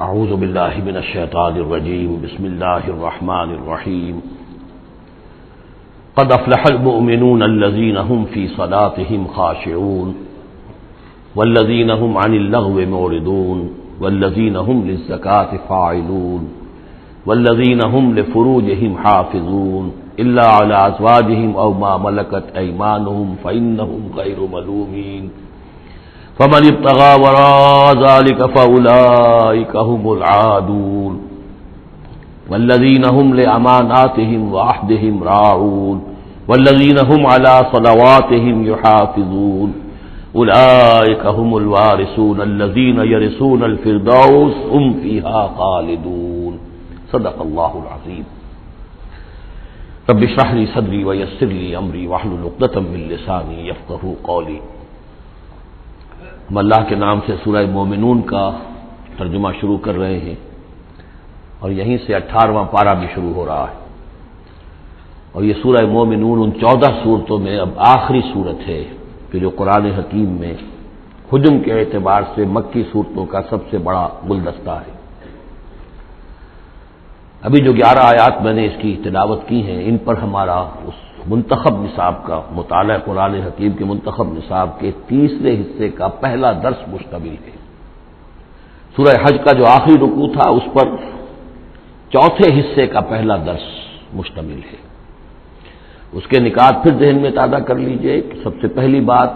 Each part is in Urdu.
اعوذ باللہ من الشیطان الرجیم بسم اللہ الرحمن الرحیم قد افلح المؤمنون الذین هم فی صلاتهم خاشعون والذین هم عن اللغو معرضون والذین هم للزکاة فاعلون والذین هم لفروجهم حافظون الا علی ازواجهم او ما ملکت ایمانهم فإنهم غیر ملومین فمن ابتغى وراء ذلك فأولئك هم العادون والذين هم لأماناتهم وعهدهم راعون والذين هم على صلواتهم يحافظون أولئك هم الوارثون الذين يرثون الفردوس هم فيها خالدون صدق الله العظيم رب اشرح لي صدري ويسر لي أمري واحلل عقدة من لساني يفقهوا قولي. ہم اللہ کے نام سے سورہ مومنون کا ترجمہ شروع کر رہے ہیں اور یہیں سے 18واں پارہ بھی شروع ہو رہا ہے، اور یہ سورہ مومنون ان 14 صورتوں میں اب آخری صورت ہے کہ جو قرآن حکیم میں حجم کے اعتبار سے مکی صورتوں کا سب سے بڑا گلدستہ ہے. ابھی جو 11 آیات میں نے اس کی تلاوت کی ہیں، ان پر ہمارا اس منتخب نصاب کا مطالعہ قرآن حکیم کے منتخب نصاب کے تیسرے حصے کا پہلا درس مشتمل ہے. سورہ حج کا جو آخری رکوع تھا اس پر چوتھے حصے کا پہلا درس مشتمل ہے. اس کے نکات پھر ذہن میں تازہ کر لیجئے کہ سب سے پہلی بات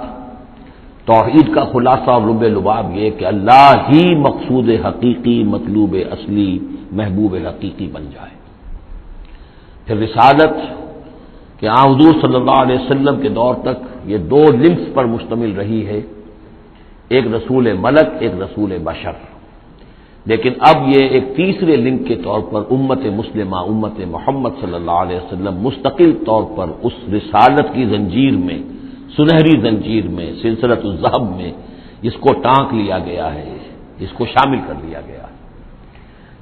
توحید کا خلاصہ اور لب لباب یہ کہ اللہ ہی مقصود حقیقی، مطلوب اصلی، محبوب حقیقی بن جائے. پھر رسالت کہ حضور صلی اللہ علیہ وسلم کے دور تک یہ 2 لنکس پر مشتمل رہی ہے، ایک رسول ملک، ایک رسول بشر، لیکن اب یہ ایک تیسرے لنک کے طور پر امت مسلمہ، امت محمد صلی اللہ علیہ وسلم مستقل طور پر اس رسالت کی زنجیر میں، سنہری زنجیر میں، سلسلۃ الذہب میں اس کو ٹانک لیا گیا ہے، اس کو شامل کر لیا گیا ہے.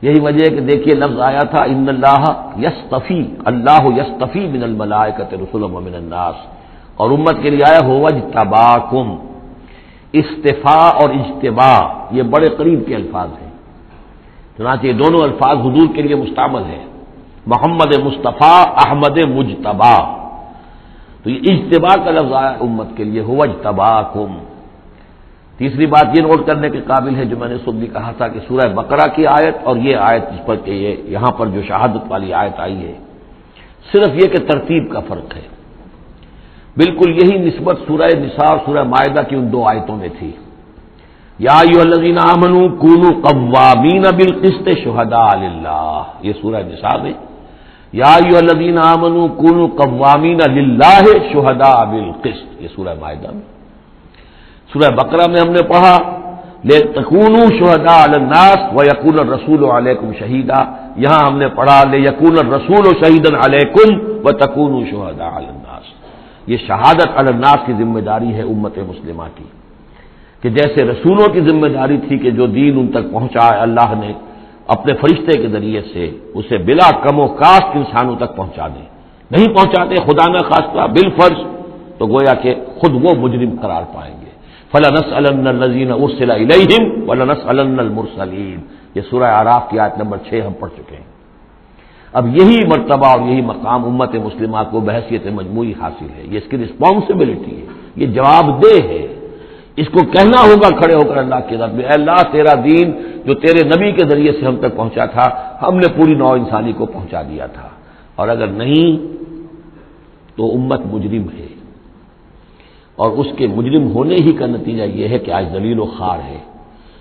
یہی وجہ ہے کہ دیکھیے لفظ آیا تھا ان اللہ یصطفی، اللہ یصطفی من الملائکۃ رسلا ومن الناس، اور امت کے لیے آیا هو اجتباکم. استفاء اور اجتباء یہ بڑے قریب کے الفاظ ہیں، چنانچہ یہ دونوں الفاظ حضور کے لیے مستعمل ہیں، محمد مصطفیٰ، احمد مجتبی. تو یہ اجتباء کا لفظ آیا امت کے لیے هو اجتباکم. تیسری بات یہ نوٹ کرنے کے قابل ہے جو میں نے صبح بھی کہا تھا کہ سورہ بقرہ کی آیت اور یہ آیت جس پر کہ یہ یہاں پر جو شہادت والی آیت آئی ہے، صرف یہ کہ ترتیب کا فرق ہے. بالکل یہی نسبت سورہ نساء اور سورہ مائدہ کی ان 2 آیتوں میں تھی. یا ایھا الذین آمنوا کونوا قوامین بالقسط شہداء للہ، یہ سورہ نساء میں. یا ایھا الذین آمنوا کونوا قوامین للہ شہداء بالقسط، یہ سورہ مائدہ میں. سورہ بقرہ میں ہم نے پڑھا لِتَكُونُوا شُهَدَاءَ عَلَى النَّاسِ وَيَكُونَ الرَّسُولُ عَلَيْكُمْ شَهِيدًا. یہاں ہم نے پڑھا لِيَكُونَ الرَّسُولُ شَهِيدًا عَلَيْكُمْ وَتَكُونُوا شُهَدَاءَ عَلَى النَّاسِ. یہ شہادت علی الناس کی ذمہ داری ہے امت مسلمہ کی، کہ جیسے رسولوں کی ذمہ داری تھی کہ جو دین ان تک پہنچائے اللہ نے اپنے فرشتے کے ذریعے سے اسے بلا کم و کاست انسانوں تک پہنچا دیں. نہیں پہنچاتے خدا نہ خواستہ بالفرض تو گویا کہ خود وہ مجرم قرار پائیں گے. فَلَنَسْأَلَنَّ الَّذِينَ أُرْسِلَ إِلَيْهِمْ وَلَنَسْأَلَنَّ الْمُرْسَلِينَ. یہ سورہ اعراف کی آیت نمبر 6 ہم پڑھ چکے ہیں. اب یہی مرتبہ اور یہی مقام امت مسلمہ کو بحیثیت مجموعی حاصل ہے. یہ اس کی رسپانسبلٹی ہے، یہ جواب دہ ہے. اس کو کہنا ہوگا کھڑے ہو کر اللہ کی رب میں، اے اللہ تیرا دین جو تیرے نبی کے ذریعے سے ہم تک پہنچا تھا ہم نے پوری نوع انسانی کو پہنچا دیا تھا، اور اگر نہیں تو امت مجرم ہے، اور اس کے مجرم ہونے ہی کا نتیجہ یہ ہے کہ آج ذلیل و خوار ہے.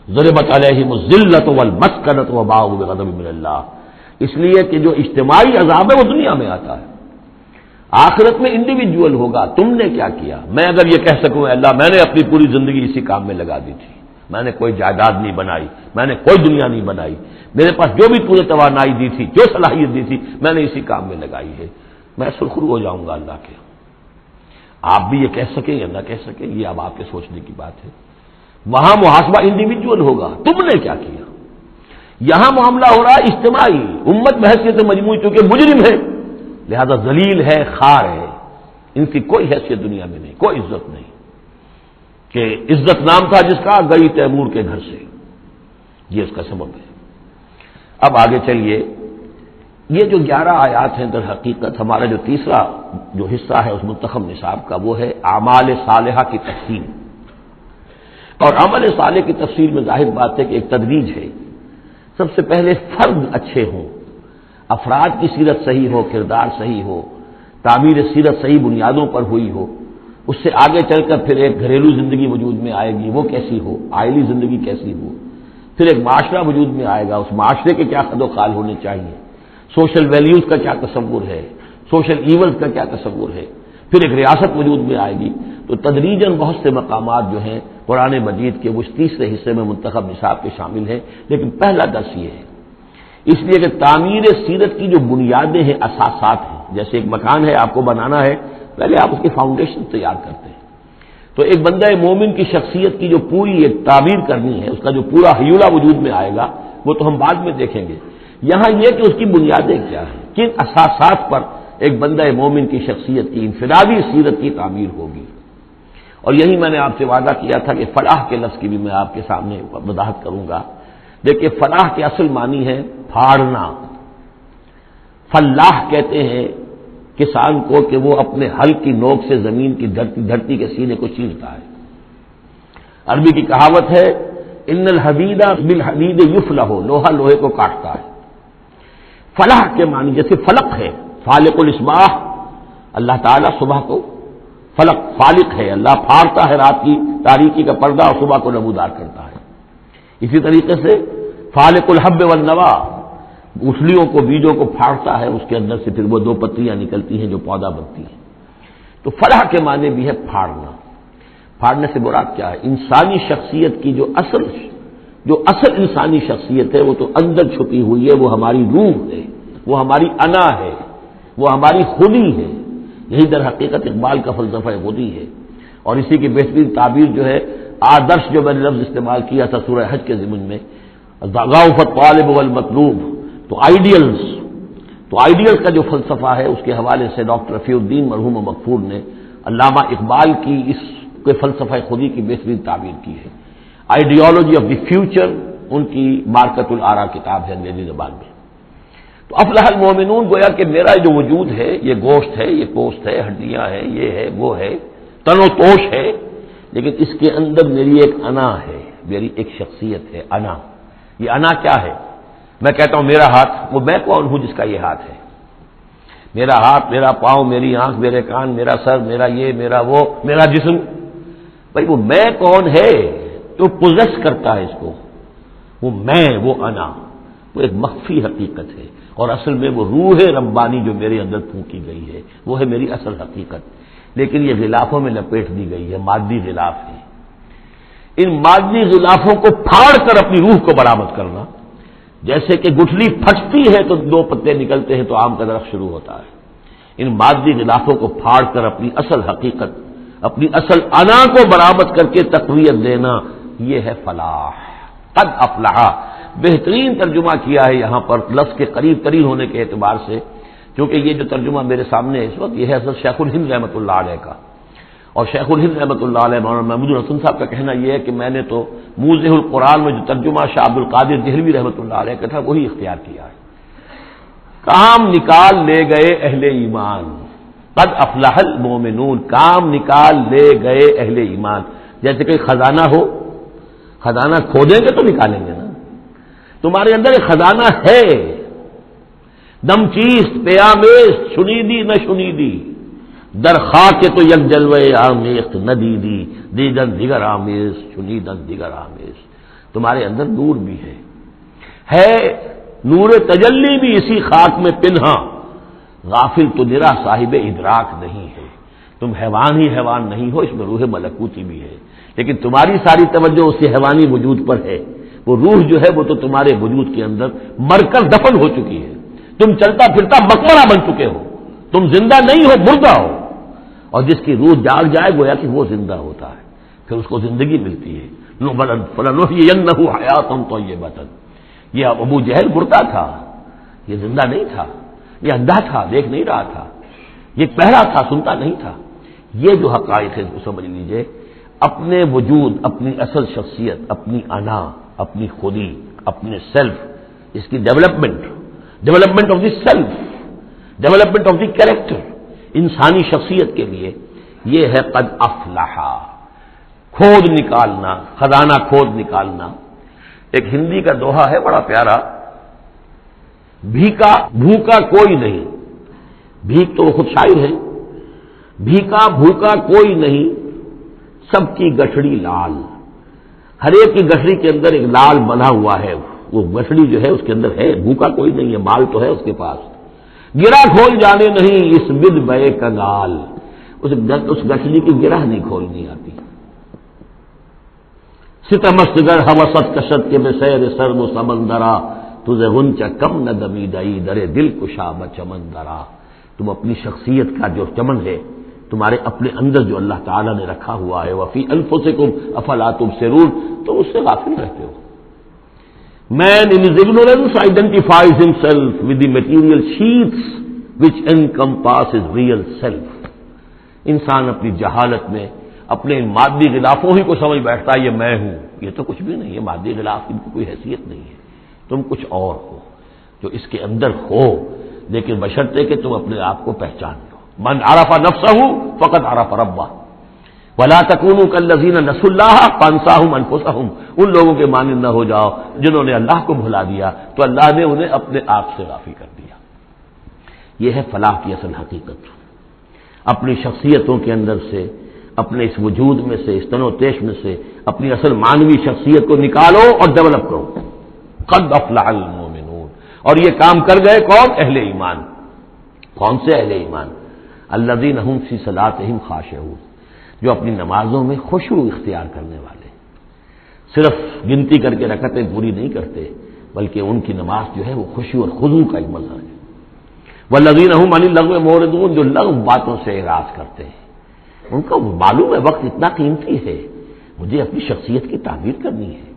ضربت علیہم الذلۃ والمسکنۃ وباءوا بغضب من اللہ. اس لیے کہ جو اجتماعی عذاب ہے وہ دنیا میں آتا ہے، آخرت میں انڈیویجول ہوگا. تم نے کیا کیا؟ میں اگر یہ کہہ سکوں اللہ میں نے اپنی پوری زندگی اسی کام میں لگا دی تھی، میں نے کوئی جائیداد نہیں بنائی، میں نے کوئی دنیا نہیں بنائی، میرے پاس جو بھی تجھے توانائی دی تھی، جو صلاحیت دی تھی میں نے اسی کام میں لگائی ہے، میں سرخرو ہو جاؤں گا اللہ کے. آپ بھی یہ کہہ سکیں یا نہ کہہ سکیں یہ اب آپ کے سوچنے کی بات ہے. وہاں محاسبہ انڈیویجول ہوگا، تم نے کیا کیا. یہاں معاملہ ہو رہا ہے اجتماعی. امت بحیثیت مجموعی چونکہ مجرم ہے لہذا ذلیل ہے، خوار ہے، ان کی کوئی حیثیت دنیا میں نہیں، کوئی عزت نہیں. کہ عزت نام تھا جس کا گئی تیمور کے گھر سے، یہ اس کا سبب ہے. اب آگے چلیے، یہ جو 11 آیات ہیں در حقیقت ہمارا جو تیسرا جو حصہ ہے اس منتخب نصاب کا وہ ہے اعمال صالحہ کی تفصیل. اور عمل صالح کی تفصیل میں ظاہر بات ہے کہ ایک تدریج ہے. سب سے پہلے فرد اچھے ہوں، افراد کی سیرت صحیح ہو، کردار صحیح ہو، تعمیر سیرت صحیح بنیادوں پر ہوئی ہو. اس سے آگے چل کر پھر ایک گھریلو زندگی وجود میں آئے گی، وہ کیسی ہو، عائلی زندگی کیسی ہو. پھر ایک معاشرہ وجود میں آئے گا، اس معاشرے کے کیا خد و خال ہونے چاہیے، سوشل ویلیوز کا کیا تصور ہے، سوشل ایونٹس کا کیا تصور ہے. پھر ایک ریاست وجود میں آئے گی. تو تدریجاً بہت سے مقامات جو ہیں قرآن مجید کے وہ تیسرے حصے میں منتخب نصاب کے شامل ہیں. لیکن پہلا درس یہ ہے، اس لیے کہ تعمیر سیرت کی جو بنیادیں ہیں، اساسات ہیں. جیسے ایک مکان ہے، آپ کو بنانا ہے، پہلے آپ اس کی فاؤنڈیشن تیار کرتے ہیں. تو ایک بندہ مومن کی شخصیت کی جو پوری ایک تعمیر کرنی ہے، اس کا جو پورا حیولہ وجود میں آئے گا، وہ تو ہم بعد میں دیکھیں گے. یہاں یہ کہ اس کی بنیادیں کیا ہیں، کن اساسات پر ایک بندہ مومن کی شخصیت کی انفرادی سیرت کی تعمیر ہوگی. اور یہی میں نے آپ سے وعدہ کیا تھا کہ فلاح کے لفظ کی بھی میں آپ کے سامنے وضاحت کروں گا. دیکھیے، فلاح کے اصل معنی ہے پھاڑنا. فلاح کہتے ہیں کسان کو کہ وہ اپنے ہل کی نوک سے زمین کی دھرتی کے سینے کو چیرتا ہے. عربی کی کہاوت ہے ان الحدید بالحدید یفلح، لوہا لوہے کو کاٹتا ہے. فلاح کے معنی جیسے فلق ہے، فالق الاصباح، اللہ تعالیٰ صبح کو فلق فالق ہے، اللہ پھاڑتا ہے رات کی تاریکی کا پردہ اور صبح کو نمودار کرتا ہے. اسی طریقے سے فالق الحب والنوا، اصلیوں کو، بیجوں کو پھاڑتا ہے، اس کے اندر سے پھر وہ 2 پتیاں نکلتی ہیں جو پودا بنتی ہیں. تو فلاح کے معنی بھی ہے پھاڑنا. پھاڑنے سے مراد کیا ہے؟ انسانی شخصیت کی جو اصل انسانی شخصیت ہے وہ تو اندر چھپی ہوئی ہے، وہ ہماری روح ہے، وہ ہماری انا ہے، وہ ہماری خودی ہے. یہی در حقیقت اقبال کا فلسفہ خودی ہے. اور اسی کی بہترین تعبیر جو ہے آدرش، جو میں نے لفظ استعمال کیا تھا سورہ حج کے ضمن میں، ضعف الطالب والمطلوب. تو آئیڈیلز کا جو فلسفہ ہے اس کے حوالے سے ڈاکٹر رفیع الدین مرحوم و مغفور نے علامہ اقبال کی اس کے فلسفہ خودی کی بہترین تعبیر کی ہے. آئیڈیالوجی آف دی فیوچر ان کی مارکت الآرا کتاب ہے انگریزی زبان میں. تو افلح المومنون، گویا کہ میرا جو وجود ہے، یہ گوشت ہے، یہ پوست ہے، ہڈیاں ہیں، یہ ہے، وہ ہے، تن و توش ہے، لیکن اس کے اندر میری ایک انا ہے، میری ایک شخصیت ہے. انا، یہ انا کیا ہے؟ میں کہتا ہوں میرا ہاتھ، وہ میں کون ہوں جس کا یہ ہاتھ ہے؟ میرا ہاتھ، میرا پاؤں، میری آنکھ، میرے کان، میرا سر، میرا یہ، میرا وہ، میرا جسم. بھائی وہ میں کون ہے تو پوزیس کرتا ہے اس کو؟ وہ میں، وہ انا، وہ ایک مخفی حقیقت ہے. اور اصل میں وہ روح ربانی جو میرے اندر پھونکی گئی ہے وہ ہے میری اصل حقیقت. لیکن یہ غلافوں میں لپیٹ دی گئی ہے، مادی غلاف ہے. ان مادی غلافوں کو پھاڑ کر اپنی روح کو برآمد کرنا، جیسے کہ گٹھلی پھٹتی ہے تو 2 پتے نکلتے ہیں تو آم کا درخت شروع ہوتا ہے. ان مادی غلافوں کو پھاڑ کر اپنی اصل حقیقت، اپنی اصل انا کو برآمد کر کے تقویت دینا، یہ ہے فلاح. قد افلح، بہترین ترجمہ کیا ہے یہاں پر لفظ کے قریب ترین ہونے کے اعتبار سے. کیونکہ یہ جو ترجمہ میرے سامنے ہے اس وقت، یہ ہے حضرت شیخ الہند رحمۃ اللہ علیہ کا. اور شیخ الہند رحمۃ اللہ علیہ مولانا محمود الحسن صاحب کا کہنا یہ ہے کہ میں نے تو موضح القرآن میں جو ترجمہ شاہ عبد القادر دہلوی رحمۃ اللہ علیہ کا تھا وہی اختیار کیا ہے. کام نکال لے گئے اہل ایمان، قد افلح المومنون، کام نکال لے گئے اہل ایمان. جیسے کہ خزانہ ہو، خزانہ کھودیں گے تو نکالیں گے نا. تمہارے اندر ایک خزانہ ہے، دم چیست پیامیست، شنیدی نہ شنیدی، در خاک تو یک جلوے آمیخت ندیدی، دیدن دیگر آمیز، شنیدن دیگر آمیز. تمہارے اندر نور بھی ہے نور تجلی بھی اسی خاک میں پنہا، غافل تو نرا صاحب ادراک نہیں ہے. تم حیوان ہی حیوان نہیں ہو، اس میں روح ملکوتی بھی ہے، لیکن تمہاری ساری توجہ اسی حیوانی وجود پر ہے. وہ روح جو ہے وہ تو تمہارے وجود کے اندر مر کر دفن ہو چکی ہے. تم چلتا پھرتا مقبرہ بن چکے ہو، تم زندہ نہیں ہو، مردہ ہو. اور جس کی روح جاگ جائے گویا کہ وہ زندہ ہوتا ہے، پھر اس کو زندگی ملتی ہے. فَلَنُحْيِيَنَّهُ حَيَاةً طَيِّبَةً. یہ ابو جہل مردہ تھا، یہ زندہ نہیں تھا، یہ اندھا تھا، دیکھ نہیں رہا تھا، یہ بہرا تھا، سنتا نہیں تھا. یہ جو حقائق ہے سمجھ لیجئے، اپنے وجود، اپنی اصل شخصیت، اپنی انا، اپنی خودی، اپنے سیلف، اس کی development of the self, development of the character, انسانی شخصیت کے لیے یہ ہے قد افلح، کھود نکالنا، خزانہ کھود نکالنا۔ ایک ہندی کا دوہا ہے بڑا پیارا، بھیکا بھوکا کوئی نہیں، بھیک تو وہ خود شاعر ہے، بھیکا بھوکا کوئی نہیں، سب کی گٹھڑی لال، ہر ایک کی گٹھڑی کے اندر ایک لال بنا ہوا ہے، وہ گٹھڑی جو ہے اس کے اندر ہے، بھوکا کوئی نہیں ہے، مال تو ہے اس کے پاس، گرہ کھول جانے نہیں اس بد بے کنگال، اس گٹھڑی کی گرہ نہیں کھولنی آتی۔ ستمست گر حوست کشت کے میں سیر سر و سمندرا، تجھے غنچہ کم نہ دمی دئی درے دل کشا چمندرا، تم اپنی شخصیت کا جو چمن ہے تمہارے اپنے اندر جو اللہ تعالیٰ نے رکھا ہوا ہے، وفی انفسکم افلا تبصرون، تو اس سے غافل رہتے ہو۔ Man in his ignorance identifies himself with the material sheaths which encompass his real self۔ انسان اپنی جہالت میں اپنے مادی غلافوں ہی کو سمجھ بیٹھتا ہے یہ میں ہوں، یہ تو کچھ بھی نہیں ہے، مادی غلاف کی کوئی حیثیت نہیں ہے، تم کچھ اور ہو جو اس کے اندر ہو، لیکن بشرطے کہ تم اپنے آپ کو پہچان لو۔ من عرف نفسہ فقد عرف ربہ ولا تکونوا کالذین نسوا اللہ فانساہم انفسہم، ان لوگوں کے مانند نہ ہو جاؤ جنہوں نے اللہ کو بھلا دیا تو اللہ نے انہیں اپنے آپ سے غافل کر دیا۔ یہ ہے فلاح کی اصل حقیقت، اپنی شخصیتوں کے اندر سے، اپنے اس وجود میں سے، اس تن و تیش میں سے اپنی اصل مانوی شخصیت کو نکالو اور ڈیولپ کرو۔ قد افلح المؤمنون، اور یہ کام کر گئے کون؟ اہل ایمان۔ کون سے اہل ایمان؟ الذین هم فی صلاتہم خاشعون، جو اپنی نمازوں میں خشوع اختیار کرنے والے، صرف گنتی کر کے رکعتیں پوری نہیں کرتے بلکہ ان کی نماز جو ہے وہ خشوع اور خضوع کا ایک مظہر ہے۔ والذین هم عن اللغو معرضون، جو لغو باتوں سے اعراض کرتے ہیں، ان کو معلوم ہے وقت اتنا قیمتی ہے، مجھے اپنی شخصیت کی تعمیر کرنی ہے،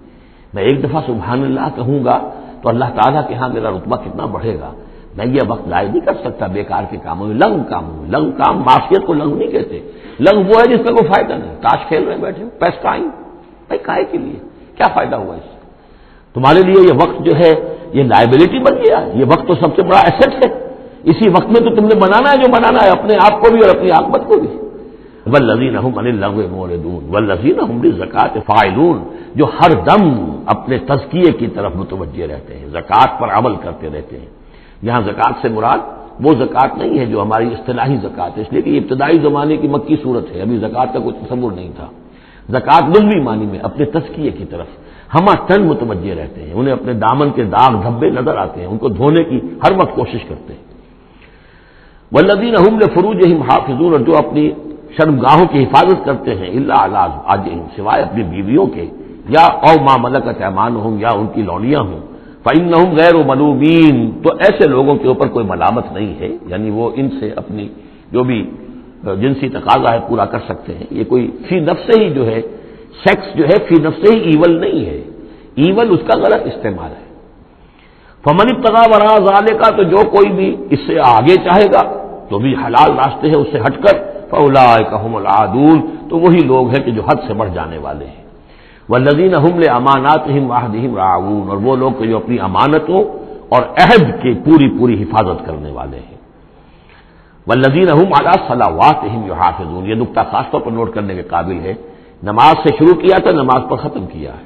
میں ایک دفعہ سبحان اللہ کہوں گا تو اللہ تعالیٰ کے ہاں میرا رتبہ کتنا بڑھے گا، میں یہ وقت ضائع نہیں کر سکتا بیکار کے کاموں میں، لغو کاموں میں۔ لغو کام معصیت کو لغو نہیں کہتے، لغو وہ ہے جس میں کوئی فائدہ نہیں، تاش کھیل رہے بیٹھے پیس ٹائم، بھائی کائے کے لیے، کیا فائدہ ہوا اس سے؟ تمہارے لیے یہ وقت جو ہے یہ لائبلٹی بن گیا، یہ وقت تو سب سے بڑا ایسٹ ہے، اسی وقت میں تو تم نے بنانا ہے جو بنانا ہے، اپنے آپ کو بھی اور اپنی عاقبت کو بھی۔ والذین هم عن اللغو معرضون والذین هم للزکاۃ فاعلون، جو ہر دم اپنے تزکیے کی طرف متوجہ رہتے ہیں، زکوٰۃ پر عمل کرتے رہتے ہیں۔ یہاں زکوٰۃ سے مراد وہ زکوٰۃ نہیں ہے جو ہماری اصطلاحی زکوٰۃ ہے، اس لیے کہ یہ ابتدائی زمانے کی مکی صورت ہے، ابھی زکوٰۃ کا کوئی تصور نہیں تھا۔ زکوٰۃ لغوی معنی میں اپنے تزکیے کی طرف ہم تن متوجہ رہتے ہیں، انہیں اپنے دامن کے داغ دھبے نظر آتے ہیں، ان کو دھونے کی ہر وقت کوشش کرتے ہیں۔ والذین هم لفروجہم حافظون، اور جو اپنی شرمگاہوں کی حفاظت کرتے ہیں، الا علی ازواجہم، سوائے اپنی بیویوں کے، یا او ما ملکت ایمانہم، یا ان کی لونیاں ہوں، فإنہم غیر ملومین، تو ایسے لوگوں کے اوپر کوئی ملامت نہیں ہے، یعنی وہ ان سے اپنی جو بھی جنسی تقاضا ہے پورا کر سکتے ہیں۔ یہ کوئی فی نفس ہی جو ہے، سیکس جو ہے فی نفس ہی ایول نہیں ہے، ایول اس کا غلط استعمال ہے۔ فمن ابتغى وراء ذلك، تو جو کوئی بھی اس سے آگے چاہے گا تو بھی حلال راستے ہیں اس سے ہٹ کر، فاولئک هم العادون، تو وہی لوگ ہیں کہ جو حد سے بڑھ جانے والے ہیں۔ والذین هم لاماناتهم وعهدهم راعون، اور وہ لوگ کہ جو اپنی امانتوں اور عہد کی پوری پوری حفاظت کرنے والے ہیں۔ والذین هم علی صلواتهم یحافظون، یہ نقطہ خاص طور پر نوٹ کرنے کے قابل ہے، نماز سے شروع کیا تھا، نماز پر ختم کیا ہے۔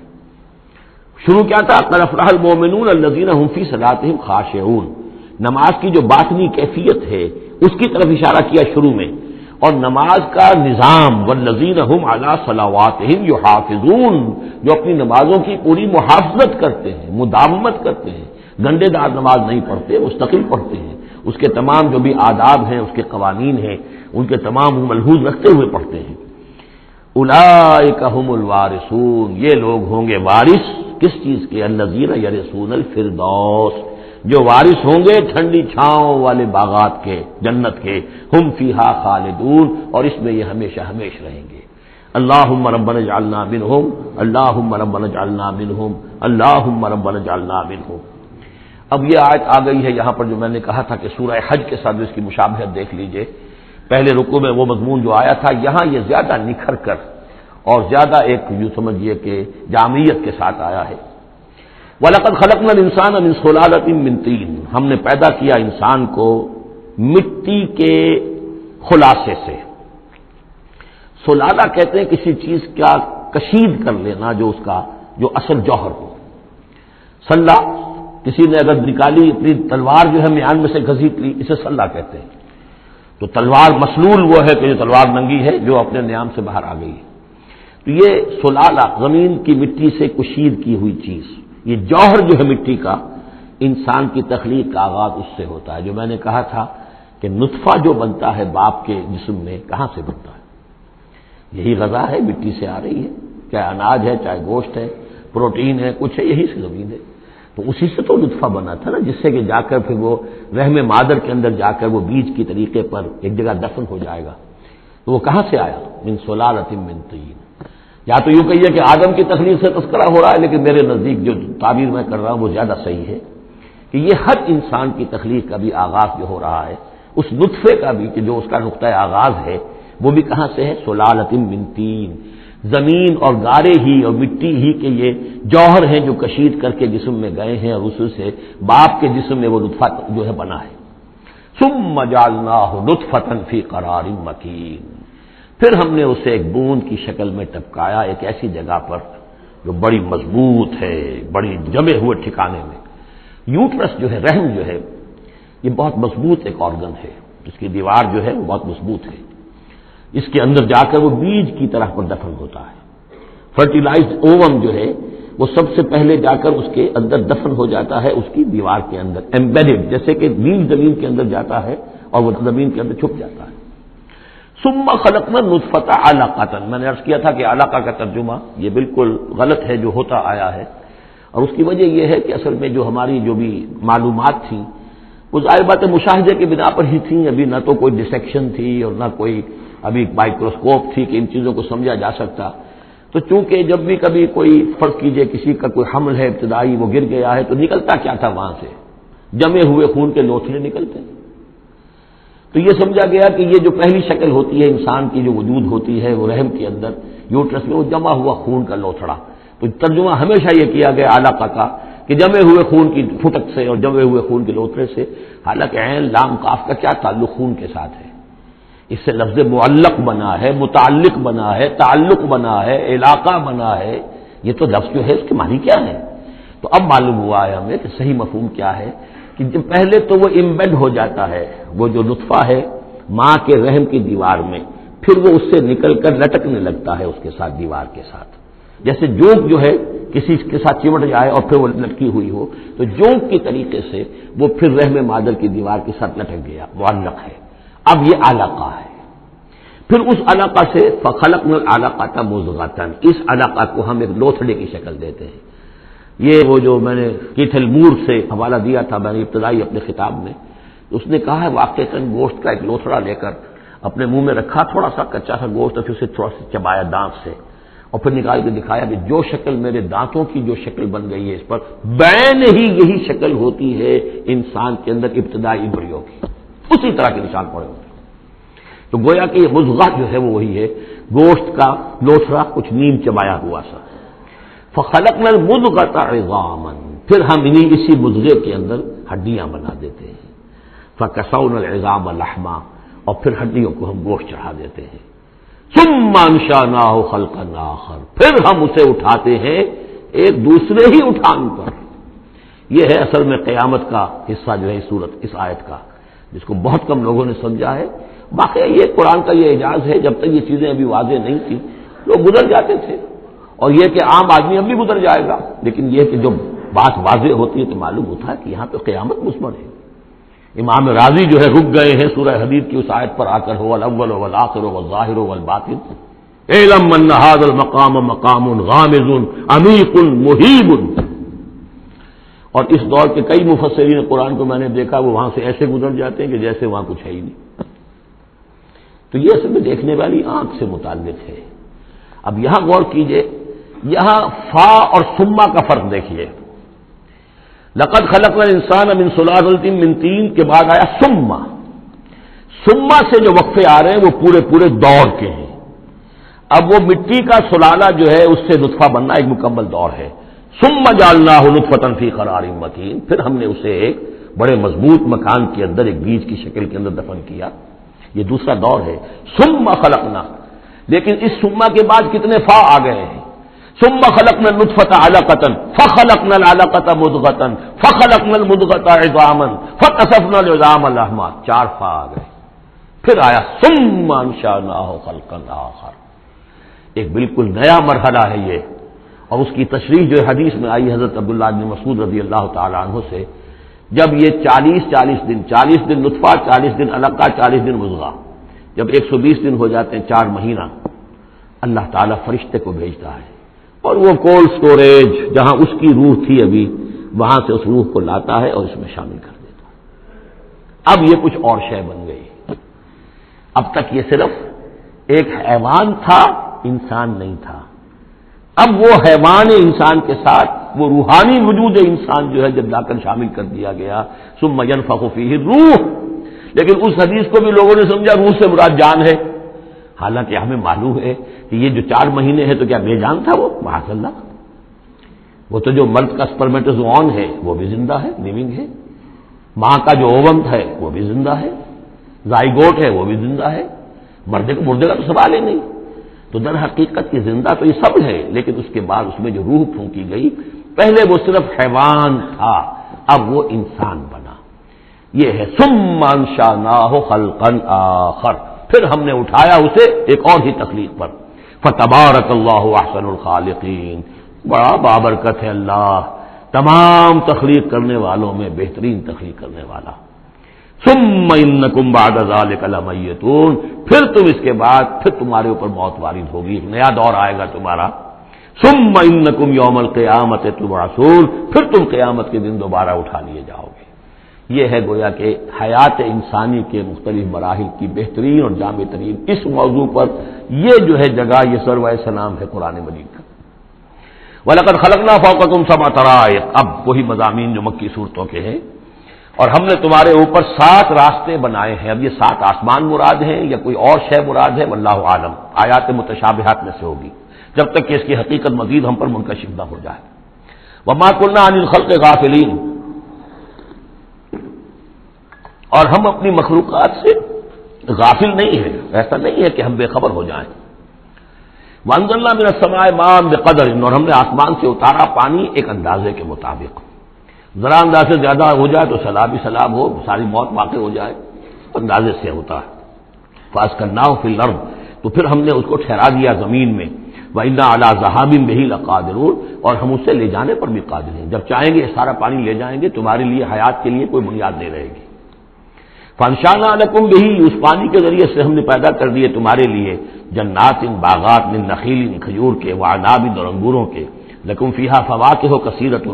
شروع کیا تھا قد افلح المؤمنون الذین هم فی صلاتهم خاشعون، نماز کی جو باطنی کیفیت ہے اس کی طرف اشارہ کیا شروع میں، اور نماز کا نظام والذین هم علی صلواتهم یحافظون، جو اپنی نمازوں کی پوری محافظت کرتے ہیں، مداومت کرتے ہیں، گنڈے دار نماز نہیں پڑھتے، مستقل پڑھتے ہیں، اس کے تمام جو بھی آداب ہیں، اس کے قوانین ہیں، ان کے تمام ملحوظ رکھتے ہوئے پڑھتے ہیں۔ اولئک هم الوارثون، یہ لوگ ہوں گے وارث کس چیز کے؟ الذین یرثون الفردوس، جو وارث ہوں گے ٹھنڈی چھاؤں والے باغات کے، جنت کے، ہم فیہا خالدون، اور اس میں یہ ہمیشہ ہمیشہ رہیں گے۔ اللہم ربنا اجعلنا منہم، اللہم ربنا اجعلنا منہم، اللہم ربنا اجعلنا منہم۔ اب یہ آیت آ گئی ہے یہاں پر جو میں نے کہا تھا کہ سورہ حج کے ساتھ اس کی مشابہت دیکھ لیجئے، پہلے رکوع میں وہ مضمون جو آیا تھا، یہاں یہ زیادہ نکھر کر اور زیادہ ایک یوں سمجھیے کہ جامعیت کے ساتھ آیا ہے۔ وَلَقَدْ خَلَقْنَا الْإِنسَانَ مِنْ صُلَالَةٍ مِّن طِينٍ، ہم نے پیدا کیا انسان کو مٹی کے خلاصے سے۔ سلالہ کہتے ہیں کسی چیز کا کشید کر لینا جو اصل جوہر ہو۔ سلہ کسی نے اگر نکالی اپنی تلوار جو ہے میان میں سے گھسیٹ لی، اسے سلہ کہتے ہیں۔ تو تلوار مسلول وہ ہے کہ جو تلوار ننگی ہے، جو اپنے نیام سے باہر آ گئی ہے۔ تو یہ سلالہ زمین کی مٹی سے کشید کی ہوئی چیز، یہ جوہر جو ہے مٹی کا، انسان کی تخلیق کا آغاز اس سے ہوتا ہے۔ جو میں نے کہا تھا کہ نطفہ جو بنتا ہے باپ کے جسم میں، کہاں سے بنتا ہے؟ یہی غذا ہے، مٹی سے آ رہی ہے، چاہے اناج ہے، چاہے گوشت ہے، پروٹین ہے، کچھ ہے، یہی سے زمین ہے۔ تو اسی سے تو نطفہ بنا تھا نا، جس سے کہ جا کر پھر وہ رحم مادر کے اندر جا کر وہ بیج کی طریقے پر ایک جگہ دفن ہو جائے گا۔ تو وہ کہاں سے آیا؟ من صلالۃ من طین۔ یا تو یوں کہیے کہ آدم کی تخلیق سے تذکرہ ہو رہا ہے، لیکن میرے نزدیک جو تعبیر میں کر رہا ہوں وہ زیادہ صحیح ہے کہ یہ ہر انسان کی تخلیق کا بھی آغاز جو ہو رہا ہے، اس نطفے کا بھی کہ جو اس کا نقطۂ آغاز ہے، وہ بھی کہاں سے ہے؟ صلالۃ من طین۔ زمین اور گارے ہی اور مٹی ہی کے یہ جوہر ہیں جو کشید کر کے جسم میں گئے ہیں، اور اس سے باپ کے جسم میں وہ نطفہ جو ہے بنا ہے۔ ثم جعلناہ نطفۃ فی قرار مکین، پھر ہم نے اسے ایک بوند کی شکل میں ٹپکایا ایک ایسی جگہ پر جو بڑی مضبوط ہے، بڑی جمے ہوئے ٹھکانے میں۔ یوٹرس جو ہے، رحم جو ہے، یہ بہت مضبوط ایک آرگن ہے، اس کی دیوار جو ہے وہ بہت مضبوط ہے۔ اس کے اندر جا کر وہ بیج کی طرح پر دفن ہوتا ہے۔ فرٹیلائزڈ اووم جو ہے وہ سب سے پہلے جا کر اس کے اندر دفن ہو جاتا ہے، اس کی دیوار کے اندر ایمبیڈڈ، جیسے کہ بیج زمین کے اندر جاتا ہے اور وہ زمین کے اندر چھپ جاتا ہے۔ ثم خلقنا النطفۃ علقۃ، میں نے عرض کیا تھا کہ علقہ کا ترجمہ یہ بالکل غلط ہے جو ہوتا آیا ہے، اور اس کی وجہ یہ ہے کہ اصل میں جو ہماری جو بھی معلومات تھیں وہ ظاہر بات ہے مشاہدے کی بنا پر ہی تھیں، ابھی نہ تو کوئی ڈسیکشن تھی اور نہ کوئی ابھی مائکروسکوپ تھی کہ ان چیزوں کو سمجھا جا سکتا۔ تو چونکہ جب بھی کبھی کوئی فرض کیجئے کسی کا کوئی حمل ہے ابتدائی، وہ گر گیا ہے، تو نکلتا کیا تھا وہاں سے؟ جمے ہوئے خون کے لوتھڑے نکلتے ہیں۔ تو یہ سمجھا گیا کہ یہ جو پہلی شکل ہوتی ہے انسان کی جو وجود ہوتی ہے وہ رحم کے اندر یوٹرس میں، وہ جمع ہوا خون کا لوتھڑا۔ تو ترجمہ ہمیشہ یہ کیا گیا علقہ کا کہ جمے ہوئے خون کی پھٹک سے اور جمے ہوئے خون کے لوتھڑے سے، حالانکہ عین لام قاف کا کیا تعلق خون کے ساتھ ہے؟ اس سے لفظ معلق بنا ہے، متعلق بنا ہے، تعلق بنا ہے، علاقہ بنا ہے۔ یہ تو لفظ جو ہے اس کے معنی کیا ہے؟ تو اب معلوم ہوا ہے ہمیں کہ صحیح مفہوم کیا ہے کہ جب پہلے تو وہ امبیڈ ہو جاتا ہے، وہ جو نطفہ ہے ماں کے رحم کی دیوار میں، پھر وہ اس سے نکل کر لٹکنے لگتا ہے اس کے ساتھ، دیوار کے ساتھ، جیسے جونک جو ہے کسی کے ساتھ چمٹ جائے اور پھر وہ لٹکی ہوئی ہو، تو جونک کی طریقے سے وہ پھر رحم مادر کی دیوار کے ساتھ لٹک گیا، معلق ہے۔ اب یہ علقہ ہے۔ پھر اس علقہ سے فخلقنا العلقۃ مضغۃ، اس علقہ کو ہم ایک لوتھڑے کی شکل دیتے ہیں۔ یہ وہ جو میں نے کیتھل مور سے حوالہ دیا تھا میں نے ابتدائی اپنے خطاب میں، اس نے کہا ہے واقعتاً گوشت کا ایک لوتھڑا لے کر اپنے منہ میں رکھا، تھوڑا سا کچا سا گوشت، اور پھر اسے تھوڑا سا چبایا دانت سے، اور پھر نکال کے دکھایا کہ جو شکل میرے دانتوں کی جو شکل بن گئی ہے اس پر بین ہی یہی شکل ہوتی ہے انسان کے اندر ابتدائی ایمبریو کی، اسی طرح کے نشان پڑے ہوتے ہیں۔ تو گویا کہ یہ مضغہ جو ہے وہ وہی ہے، گوشت کا لوتھڑا کچھ نیم چبایا ہوا سا۔ فخلقنا المضغۃ عظاما، پھر ہم اسی مضغے کے اندر ہڈیاں بنا دیتے ہیں۔ فکسونا العظام لحما، اور پھر ہڈیوں کو ہم گوشت چڑھا دیتے ہیں۔ ثم انشأناہ خلقا آخر، پھر ہم اسے اٹھاتے ہیں ایک دوسرے ہی اٹھان پر۔ یہ ہے اصل میں قیامت کا حصہ جو ہے اس صورت، اس آیت کا، جس کو بہت کم لوگوں نے سمجھا ہے۔ باقی یہ قرآن کا یہ اعجاز ہے، جب تک یہ چیزیں ابھی واضح نہیں تھی لوگ گزر جاتے تھے، اور یہ کہ عام آدمی اب بھی گزر جائے گا، لیکن یہ کہ جب بات واضح ہوتی ہے تو معلوم ہوتا ہے کہ یہاں پہ قیامت مثبت ہے۔ امام راضی جو ہے رک گئے ہیں سورہ حدید کی اس آیت پر آ کر، هو الاول والآخر والظاہر والباطن اعلم ان هذا المقام مقام غامض عمیق محیب۔ اور اس دور کے کئی مفسرین قرآن کو میں نے دیکھا وہ وہاں سے ایسے گزر جاتے ہیں کہ جیسے وہاں کچھ ہے ہی نہیں۔ تو یہ اصل میں دیکھنے والی آنکھ سے متعلق ہے۔ اب یہاں غور کیجئے، یہاں فا اور ثم کا فرق دیکھیے۔ لقد خلقنا الانسان من صلالۃ من طین کے بعد آیا ثم۔ ثم سے جو وقفے آ رہے ہیں وہ پورے پورے دور کے ہیں۔ اب وہ مٹی کا سلالہ جو ہے اس سے نطفہ بننا ایک مکمل دور ہے، ثم جعلناہ نطفۃ فی قرار مکین، پھر ہم نے اسے ایک بڑے مضبوط مکان کے اندر ایک بیج کی شکل کے اندر دفن کیا. یہ دوسرا دور ہے. ثم خلقنا، لیکن اس ثم کے بعد کتنے فا آ گئے ہیں. ثم خلقنا النطفۃ علقۃ فخلقنا العلقۃ مضغۃ فخلقنا المضغۃ عظاما فکسونا العظام لحما، 4 فا آ گئے. پھر آیا ثم انشأناہ خلقا آخر، ایک بالکل نیا مرحلہ ہے یہ. اور اس کی تشریح جو حدیث میں آئی حضرت عبداللہ بن مسعود رضی اللہ تعالیٰ عنہ سے، جب یہ 40 دن نطفہ، 40 دن علقہ، 40 دن مضغہ، جب 120 دن ہو جاتے ہیں، 4 مہینہ، اللہ تعالیٰ فرشتے کو بھیجتا ہے اور وہ کولڈ سٹوریج جہاں اس کی روح تھی ابھی، وہاں سے اس روح کو لاتا ہے اور اس میں شامل کر دیتا ہے. اب یہ کچھ اور شے بن گئی. اب تک یہ صرف ایک حیوان تھا، انسان نہیں تھا. اب وہ حیوان انسان کے ساتھ وہ روحانی وجود انسان جو ہے جب لا کر شامل کر دیا گیا، ثم ينفخ فیہ الروح. لیکن اس حدیث کو بھی لوگوں نے سمجھا روح سے مراد جان ہے، حالانکہ ہمیں معلوم ہے کہ یہ جو 4 مہینے ہے تو کیا بے جان تھا وہ؟ معاذ اللہ. وہ تو جو مرد کا سپرمیٹوزوان ہے وہ بھی زندہ ہے، لیونگ ہے. ماں کا جو اووم ہے وہ بھی زندہ ہے، زائگوٹ ہے وہ بھی زندہ ہے. مردے کا تو سوال ہی نہیں. تو در حقیقت یہ زندہ تو یہ سب ہے، لیکن اس کے بعد اس میں جو روح پھونکی گئی، پہلے وہ صرف حیوان تھا، اب وہ انسان بنا. یہ ہے ثم انشأناہ خلقا آخر، پھر ہم نے اٹھایا اسے ایک اور ہی تخلیق پر. فتبارک اللہ احسن الخالقین، بڑا بابرکت ہے اللہ تمام تخلیق کرنے والوں میں بہترین تخلیق کرنے والا. ثم انکم بعد ذلک لمیتون، پھر تم اس کے بعد پھر تمہارے اوپر موت وارد ہوگی، ایک نیا دور آئے گا تمہارا. ثم انکم یوم القیامت تبعثون، پھر تم قیامت کے دن دوبارہ اٹھا لیے جاؤ گے. یہ ہے گویا کہ حیات انسانی کے مختلف مراحل کی بہترین اور جامع ترین اس موضوع پر یہ جو ہے جگہ، یہ سروۂ سلام ہے قرآن مجید کا. وَلَقَدْ خَلَقْنَا فَوْقَكُمْ سَبْعَ طَرَائِقَ، اب وہی مضامین جو مکی صورتوں کے ہیں. اور ہم نے تمہارے اوپر 7 راستے بنائے ہیں. اب یہ 7 آسمان مراد ہیں یا کوئی اور شے مراد ہے، واللہ عالم. آیات متشابہات میں سے ہوگی جب تک کہ اس کی حقیقت مزید ہم پر منکشف نہ ہو جائے. وَمَا كُنَّا عَنِ الْخَلْقِ غَافِلِينَ، اور ہم اپنی مخلوقات سے غافل نہیں ہیں، ایسا نہیں ہے کہ ہم بے خبر ہو جائیں. وَأَنزَلْنَا مِنَ السَّمَاءِ مَاءً بِقَدَرٍ، اور ہم نے آسمان سے اتارا پانی ایک اندازے کے مطابق. ذرا اندازے زیادہ ہو جائے تو سیلاب ہی سیلاب ہو، ساری موت واقع ہو جائے، اندازے سے ہوتا ہے. فَأَسْكَنَّاهُ فِي الْأَرْضِ، تو پھر ہم نے اس کو ٹھہرا دیا زمین میں. وَإِنَّا عَلَىٰ ذَهَابٍ بِهِ لَقَادِرُونَ، اور ہم اسے لے جانے پر بھی قادر ہیں. جب چاہیں گے سارا پانی لے جائیں گے، تمہارے لیے حیات کے لیے کوئی بنیاد نہیں رہے گی. فَأَنشَأْنَا لَكُم بِهِ، اس پانی کے ذریعے سے ہم نے پیدا کر دیے تمہارے لیے جنات، باغات، من نخیل، کھجور کے، وعناب، اور انگوروں کے. لکم فیہا فواکہ کثیرۃ،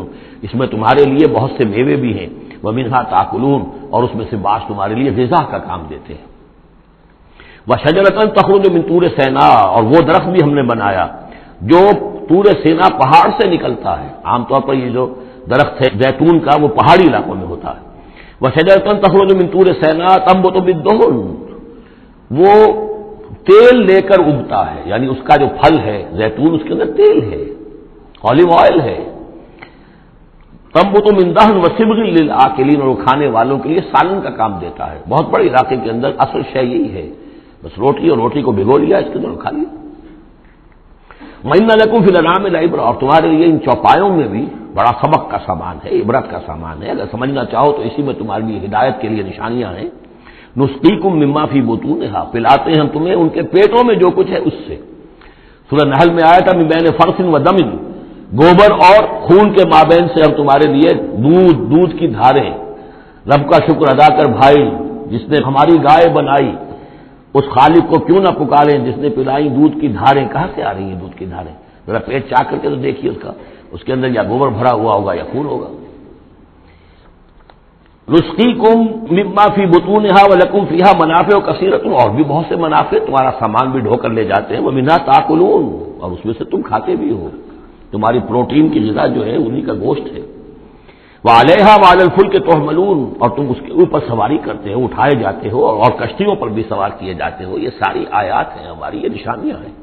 اس میں تمہارے لیے بہت سے میوے بھی ہیں. ومنہا تاکلون، اور اس میں سے بعض تمہارے لیے غذا کا کام دیتے ہیں. وشجرۃ تخرج من طور سینا، اور وہ درخت بھی ہم نے بنایا جو طور سینا پہاڑ سے نکلتا ہے. عام طور پر یہ جو درخت ہے زیتون کا وہ پہاڑی علاقوں میں ہوتا ہے. وشجرۃ تخرج من طور سینا تنبت بالدہن، وہ تیل لے کر اگتا ہے، یعنی اس کا جو پھل ہے زیتون، اس کے اندر تیل ہے، اولیو آئل ہے. تنبت من دہن وصبغ للآکلین، اور کھانے والوں کے لیے سالن کا کام دیتا ہے. بہت بڑے علاقے کے اندر اصل شے یہی ہے، بس روٹی اور روٹی کو بھگو لیا، اس کے اندر کھا لیا. وَإِنَّ لَكُمْ فِي الْأَنْعَامِ لَعِبْرَةً، اور تمہارے لیے ان چوپایوں میں بھی بڑا سبق کا سامان ہے، عبرت کا سامان ہے. اگر سمجھنا چاہو تو اسی میں تمہارے لیے ہدایت کے لیے نشانیاں ہیں. نُسْقِيكُم مِّمَّا فِي بُطُونِهَا، پلاتے ہیں ہم تمہیں ان کے پیٹوں میں جو کچھ ہے اس سے. سورہ نحل میں آیا تھا مِن بَيْنِ فَرْثٍ وَدَمٍ، گوبر اور خون کے مابین سے ہم تمہارے لیے دودھ کی دھاریں. رب کا شکر ادا کر بھائی، جس نے ہماری گائے بنائی، اس خالق کو کیوں نہ پکاریں جس نے پلائی دودھ کی دھاریں. کہاں سے آ رہی ہیں دودھ کی دھاریں؟ ذرا پیٹ چاک کر کے تو دیکھیے اس کے اندر یا گوبر بھرا ہوا ہوگا یا خون ہوگا. نسقیکم مما فی بطونہا ولکم فیہا منافع کثیرۃ، اور بھی بہت سے منافع، تمہارا سامان بھی ڈھو کر لے جاتے ہیں. ومنہا تاکلون، اور اس میں سے تم کھاتے بھی ہو. تمہاری پروٹین کی غذا جو ہے انہی کا گوشت ہے. وعلیہا وعلی الفلک تحملون، اور تم اس کے اوپر سواری کرتے ہو، اٹھائے جاتے ہو، اور کشتیوں پر بھی سوار کیے جاتے ہو. یہ ساری آیات ہیں ہماری، یہ نشانیاں ہیں.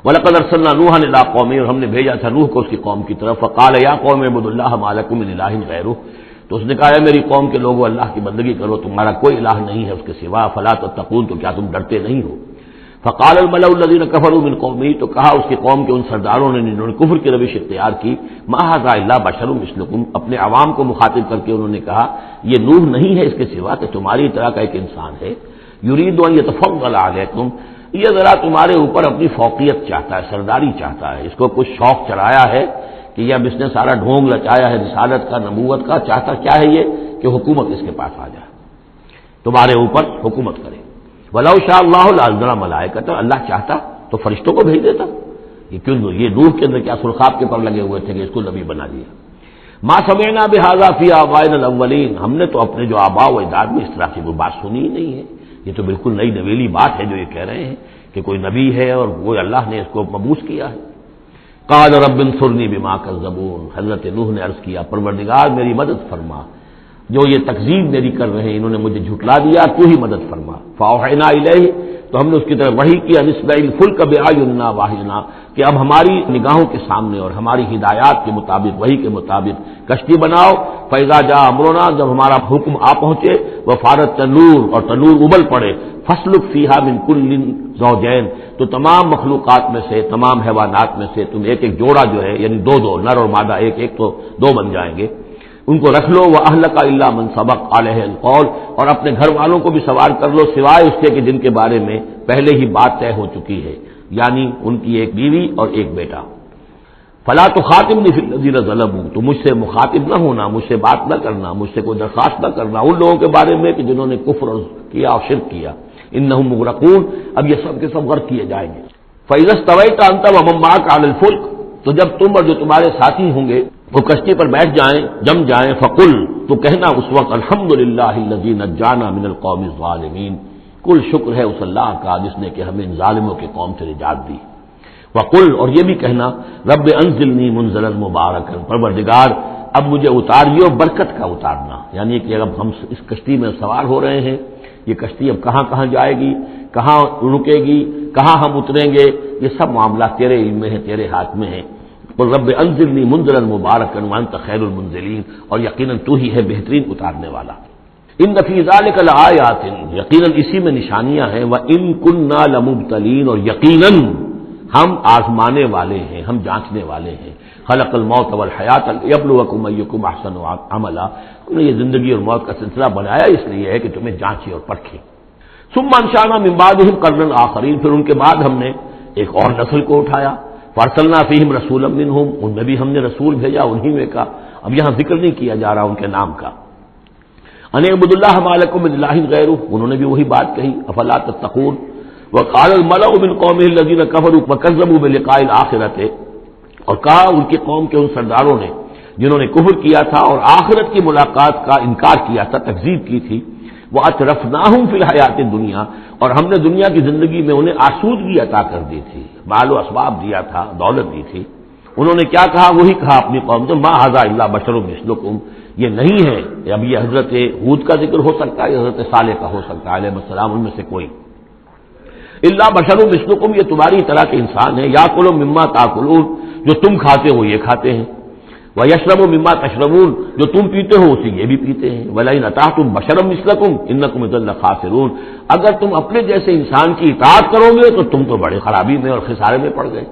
وَلَقَدْ أَرْسَلْنَا نُوحًا إِلَىٰ قَوْمِهِ، اور ہم نے بھیجا تھا نوح کو اس کی قوم کی طرف، فَقَالَ يَا قَوْمِ اعْبُدُوا اللَّهَ مَا لَكُم مِّنْ إِلَٰهٍ غَيْرُهُ، تو اس نے کہا ہے میری قوم کے لوگوں اللہ کی بندگی کرو، تمہارا کوئی الہ نہیں ہے اس کے سوا، فَلَا تَتَّقُونَ، تو کیا تم ڈرتے نہیں ہو؟ فقال الملأ الذين كفروا من قومه، تو کہا اس کی قوم کے ان سرداروں نے جنہوں نے کفر کی روش اختیار کی، ما هذا الا بشر مثلكم، اپنے عوام کو مخاطب کر کے انہوں نے کہا یہ نوح نہیں ہے اس کے سوا کہ تمہاری طرح کا ایک انسان ہے، یرید ان يتفضل عليكم، یہ ذرا تمہارے اوپر اپنی فوقیت چاہتا ہے، سرداری چاہتا ہے، اس کو کچھ شوق چڑھایا ہے کہ اب اس نے سارا ڈھونگ لچایا ہے رسالت کا، نبوت کا، چاہتا کیا ہے یہ کہ حکومت اس کے پاس آ جائے، تمہارے اوپر حکومت کرے۔ وَلَوْ شَاءَ اللَّهُ لَأَنزَلَ مَلَائِكَةً، اللہ چاہتا تو فرشتوں کو بھیج دیتا، یہ کیوں یہ نوح کے اندر کیا سرخاب کے پر لگے ہوئے تھے کہ اس کو نبی بنا دیا۔ مَا سَمِعْنَا بِهَٰذَا فِي آبَائِنَا الْأَوَّلِينَ، ہم نے تو اپنے جو آباء و اجداد میں اس طرح کی کوئی بات سنی ہی نہیں ہے، یہ تو بالکل نئی نویلی بات ہے جو یہ کہہ رہے ہیں کہ کوئی نبی ہے اور وہ اللہ نے اس کو مبعوث کیا ہے۔ قَالَ رَبِّ انصُرْنِی بِمَا كَذَّبُونِ، حضرت نوح نے عرض کیا پروردگار میری مدد فرما، جو یہ تکذیب میری کر رہے ہیں، انہوں نے مجھے جھٹلا دیا، تو ہی مدد فرما۔ فَأَوْحَيْنَا إِلَيْهِ، تو ہم نے اس کی طرف وحی کیا، نِسْبَئِ الْفُلْكَ بِأَعْيُنِنَا وَحْيِنَا، کہ اب ہماری نگاہوں کے سامنے اور ہماری ہدایات کے مطابق، وحی کے مطابق کشتی بناؤ، فَإِذَا جَاءَ أَمْرُنَا، جب ہمارا حکم آ پہنچے، وَفَارَتِ التَّنُّورُ، اور تنور ابل پڑے، فَاسْلُكْ فِيهَا مِن كُلٍّ زَوْجَيْنِ، تو تمام مخلوقات میں سے، تمام حیوانات میں سے تم ایک ایک جوڑا جو ہے یعنی دو دو، نر اور مادہ ایک ایک تو دو بن جائیں گے، ان کو رکھ لو، وَأَهْلَكَ إِلَّا مَن سَبَقَ عَلَيْهِ الْقَوْلُ، اور اپنے گھر والوں کو بھی سوار کر لو سوائے اس کے کہ جن کے بارے میں پہلے ہی بات طے ہو چکی ہے، یعنی ان کی ایک بیوی اور ایک بیٹا۔ فَلَا تُخَاطِبْنِي فِي الَّذِينَ ظَلَمُوا، تو مجھ سے مخاطب نہ ہونا، مجھ سے بات نہ کرنا، مجھ سے کوئی درخواست نہ کرنا ان لوگوں کے بارے میں کہ جنہوں نے کفر کیا اور شرک کیا، إِنَّهُمْ مُغْرَقُونَ، اب یہ سب کے سب غرق کیے جائیں گے۔ فَإِذَا اسْتَوَيْتَ أَنْتَ وَمَن مَّعَكَ عَلَى الْفُلْكِ، تو جب تم اور جو تمہارے ساتھی ہوں گے وہ کشتی پر بیٹھ جائیں، جم جائیں، فقل، تو کہنا اس وقت الحمدللہ الذی نجانا من القوم الظالمین، کل شکر ہے اس اللہ کا جس نے کہ ہمیں ان ظالموں کے قوم سے نجات دی۔ وقل، اور یہ بھی کہنا رب انزلنی منزلا مبارکا، پروردگار اب مجھے اتاریو برکت کا اتارنا، یعنی کہ اب ہم اس کشتی میں سوار ہو رہے ہیں، یہ کشتی اب کہاں کہاں جائے گی، کہاں رکے گی، کہاں ہم اتریں گے، یہ سب معاملہ تیرے علم میں ہے، تیرے ہاتھ میں ہے۔ رب انزلنی منزلا مبارکا وانت خیر المنزلین، اور یقیناً تو ہی ہے بہترین اتارنے والا۔ ان فی ذلک لآیات، یقیناً اسی میں نشانیاں ہیں، وان کنا لمبتلین، اور یقیناً ہم آزمانے والے ہیں، ہم جانچنے والے ہیں۔ خلق الموت والحیات لیبلوکم ایکم احسن عملا، ہم نے یہ زندگی اور موت کا سلسلہ بنایا اس لیے ہے کہ تمہیں جانچے اور پرکھے۔ ثم انشأنا من بعدهم قرنا آخرین، پھر ان کے بعد ہم نے ایک اور نسل کو اٹھایا، فارسلنا فیہم رسولا منہم، ان میں بھی ہم نے رسول بھیجا انہی میں کا، اب یہاں ذکر نہیں کیا جا رہا ان کے نام کا۔ ان اعبدوا اللہ ما لکم من الہ غیرہ، انہوں نے بھی وہی بات کہی، افلا تتقون۔ وقال الملأ من قومه الذين كفروا وكذبوا بلقاء الآخرة، اور کہا ان کی قوم کے ان سرداروں نے جنہوں نے کفر کیا تھا اور آخرت کی ملاقات کا انکار کیا تھا، تکذیب کی تھی، وَأَتْرَفْنَاهُمْ فِي الْحَيَاةِ الدُّنْيَا، اور ہم نے دنیا کی زندگی میں انہیں آسودگی عطا کر دی تھی، مال و اسباب دیا تھا، دولت دی تھی۔ انہوں نے کیا کہا، وہی کہا اپنی قوم سے، مَا هَذَا إِلَّا بَشَرٌ مِثْلُكُمْ، یہ نہیں ہے، اب یہ حضرت ہود کا ذکر ہو سکتا ہے، حضرت صالح کا ہو سکتا ہے علیہ السلام، ان میں سے کوئی۔ إِلَّا بَشَرٌ مِثْلُكُمْ، یہ تمہاری طرح کے انسان ہے، یَأْکُلُ مِمَّا تَأْکُلُونَ، جو تم کھاتے ہو یہ کھاتے ہیں، وَيَشْرَبُ مِمَّا تَشْرَبُونَ، جو تم پیتے ہو اسی یہ بھی پیتے ہیں، وَلَئِنْ أَطَعْتُمْ بَشَرًا مِثْلَكُمْ إِنَّكُمْ إِذًا لَخَاسِرُونَ، اگر تم اپنے جیسے انسان کی اطاعت کرو گے تو تم تو بڑے خرابی میں اور خسارے میں پڑ گئے۔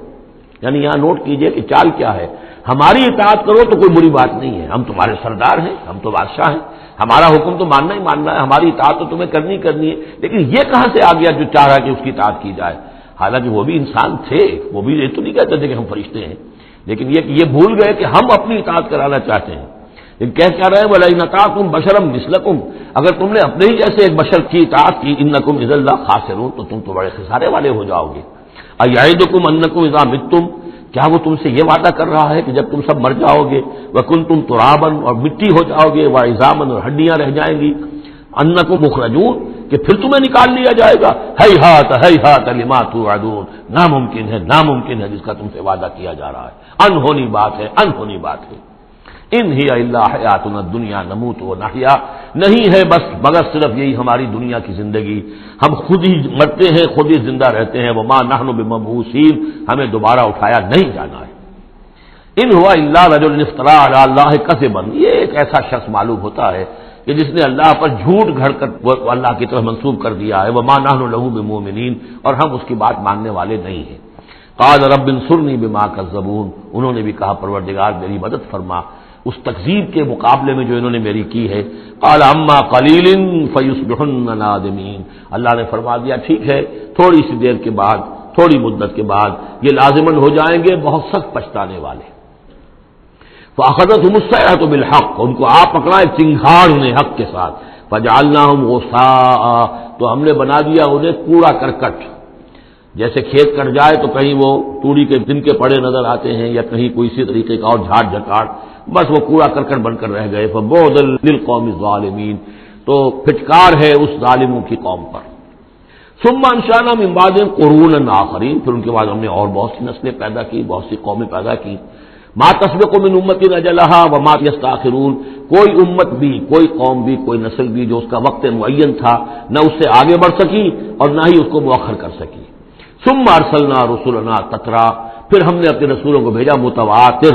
یعنی یہاں نوٹ کیجئے کہ چال کیا ہے، ہماری اطاعت کرو تو کوئی بری بات نہیں ہے، ہم تمہارے سردار ہیں، ہم تو بادشاہ ہیں، ہمارا حکم تو ماننا ہی ماننا ہے، ہماری اطاعت تو تمہیں کرنی ہے، لیکن یہ کہاں سے آ گیا جو چاہ رہا کہ اس کی اطاعت کی جائے، حالانکہ وہ بھی انسان تھے، وہ بھی یہ تو نہیں کہتے تھے کہ ہم فرشتے ہیں، لیکن یہ بھول گئے کہ ہم اپنی اطاعت کرانا چاہتے ہیں۔ لیکن کیا رہے ہیں، وَلَئِنْ أَطَعْتُمْ بَشَرًا مِثْلَكُمْ، اگر تم نے اپنے ہی جیسے ایک بشر کی اطاعت کی، إِنَّكُمْ إِذًا لَخَاسِرُونَ، تو تم تو بڑے خسارے والے ہو جاؤ گے۔ أَيَعِدُكُمْ أَنَّكُمْ إِذَا مِتُّمْ، کیا وہ تم سے یہ وعدہ کر رہا ہے کہ جب تم سب مر جاؤ گے، وَكُنْتُمْ تُرَابًا، اور مٹی ہو جاؤ گے، وَعِظَامًا، اور ہڈیاں رہ جائیں گی، أَنَّكُمْ مُخْرَجُونَ، کہ پھر تمہیں نکال لیا جائے گا، هَيْهَاتَ هَيْهَاتَ لِمَا تُوعَدُونَ، ناممکن ہے جس کا تم سے وعدہ کیا جا رہا ہے، انہونی بات ہے، انہونی بات ہے۔ ان ہی الا حیاتنا الدنیا نموت و نحیا، نہیں ہے بس مگر صرف یہی ہماری دنیا کی زندگی، ہم خود ہی مرتے ہیں، خود ہی زندہ رہتے ہیں، وما نحن بمبعوثین، ہمیں دوبارہ اٹھایا نہیں جانا ہے۔ ان ہوا الا رجل افترى علی اللہ کذبا، یہ ایک ایسا شخص معلوم ہوتا ہے کہ جس نے اللہ پر جھوٹ گھڑ کر اللہ کی طرف منسوب کر دیا ہے، وما نحن له بمؤمنین، اور ہم اس کی بات ماننے والے نہیں ہیں۔ قال رب انصرنی بما کذبون، انہوں نے بھی کہا پروردگار میری مدد فرما اس تکذیب کے مقابلے میں جو انہوں نے میری کی ہے۔ قال اما قلیل فیصبحن نادمین، اللہ نے فرما دیا ٹھیک ہے تھوڑی سی دیر کے بعد، تھوڑی مدت کے بعد یہ لازماً ہو جائیں گے بہت سخت پچھتانے والے۔ فاخذتهم الصیحۃ بالحق، ان کو آپ پکڑا ایک چنگھاڑ نے حق کے ساتھ، فجعلناهم غثاء، تو ہم نے بنا دیا انہیں کوڑا کرکٹ، جیسے کھیت کٹ جائے تو کہیں وہ توڑی کے دن کے پڑے نظر آتے ہیں یا کہیں کوئی اسی طریقے کا اور جھاڑ جھکاڑ، بس وہ کوڑا کرکٹ بن کر رہ گئے۔ فبعدا للقوم الظالمین، تو پھٹکار ہے اس ظالموں کی قوم پر۔ ثم انشأنا من بعدهم قرونا آخرین، پھر ان کے بعد ہم نے اور بہت سی نسلیں پیدا کی، بہت سی قومیں پیدا کی۔ ما تسبق من امت اجلها وما یستاخرون، کوئی امت بھی، کوئی قوم بھی، کوئی نسل بھی جو اس کا وقت معین تھا نہ اس سے آگے بڑھ سکی اور نہ ہی اس کو مؤخر کر سکی۔ ثم ارسلنا رسلنا تترا، پھر ہم نے اپنے رسولوں کو بھیجا متواتر،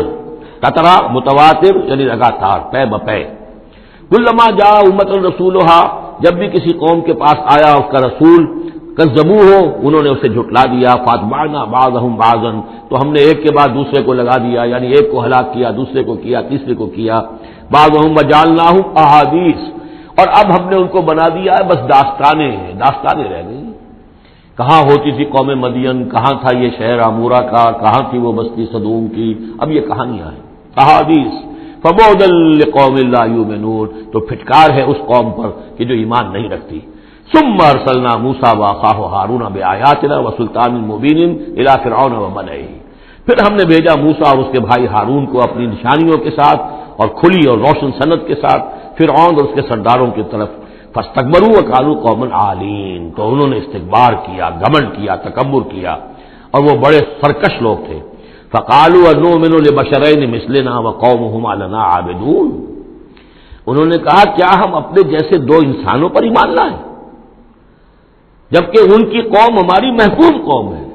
تترا متواتر یعنی لگاتار، پے بپے۔ کلما جاء امۃ رسولها، جب بھی کسی قوم کے پاس آیا اس کا رسول، کذبوہ، انہوں نے اسے جھٹلا دیا، فاتبعنا بعضهم بعضا، تو ہم نے ایک کے بعد دوسرے کو لگا دیا، یعنی ایک کو ہلاک کیا، دوسرے کو کیا، تیسرے کو کیا۔ بعضهم وجعلناهم احادیث، اور اب ہم نے ان کو بنا دیا ہے بس داستانیں ہیں، داستانیں رہ گئی۔ کہاں ہوتی تھی قوم مدین، کہاں تھا یہ شہر عمورہ کا، کہاں تھی وہ بستی صدوم کی، اب یہ کہانیاں ہیں، احادیث۔ فبعدا لقوم لا یؤمنون، تو پھٹکار ہے اس قوم پر کہ جو ایمان نہیں رکھتی۔ ثم ارسلنا موسیٰ واخاہ ہارون بآیاتنا وسلطان مبین الی فرعون وملئہ، پھر ہم نے بھیجا موسیٰ اور اس کے بھائی ہارون کو اپنی نشانیوں کے ساتھ اور کھلی اور روشن سند کے ساتھ فرعون اور اس کے سرداروں کی طرف۔ فاستکبروا وقالوا قوم عالین، تو انہوں نے استکبار کیا، گھمنڈ کیا، تکبر کیا، اور وہ بڑے سرکش لوگ تھے۔ فقالوا انؤمن لبشرین مثلنا وقومهما لنا عابدون، انہوں نے کہا کیا ہم اپنے جیسے دو انسانوں پر ایمان لائیں جبکہ ان کی قوم ہماری محکوم قوم ہے۔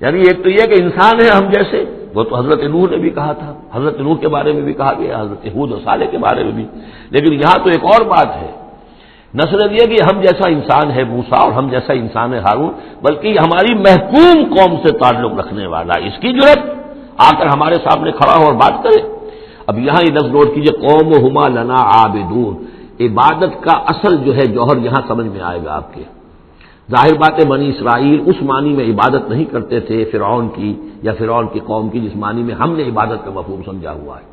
یعنی ایک تو یہ کہ انسان ہے ہم جیسے، وہ تو حضرت نوح نے بھی کہا تھا، حضرت نوح کے بارے میں بھی کہا گیا، حضرت ہود و صالح کے بارے میں بھی، لیکن یہاں تو ایک اور بات ہے، نہ صرف یہ کہ ہم جیسا انسان ہے موسیٰ اور ہم جیسا انسان ہے ہارون، بلکہ ہماری محکوم قوم سے تعلق رکھنے والا، اس کی جرأت آ کر ہمارے سامنے کھڑا ہو اور بات کرے۔ اب یہاں یہ لفظ نوٹ کیجئے، قومہما لنا عابدون، عبادت کا اصل جو ہے جوہر یہاں سمجھ میں آئے گا آپ کے۔ ظاہر بات ہے بنی اسرائیل اس معنی میں عبادت نہیں کرتے تھے فرعون کی یا فرعون کی قوم کی جس معنی میں ہم نے عبادت کا مفہوم سمجھا ہوا ہے،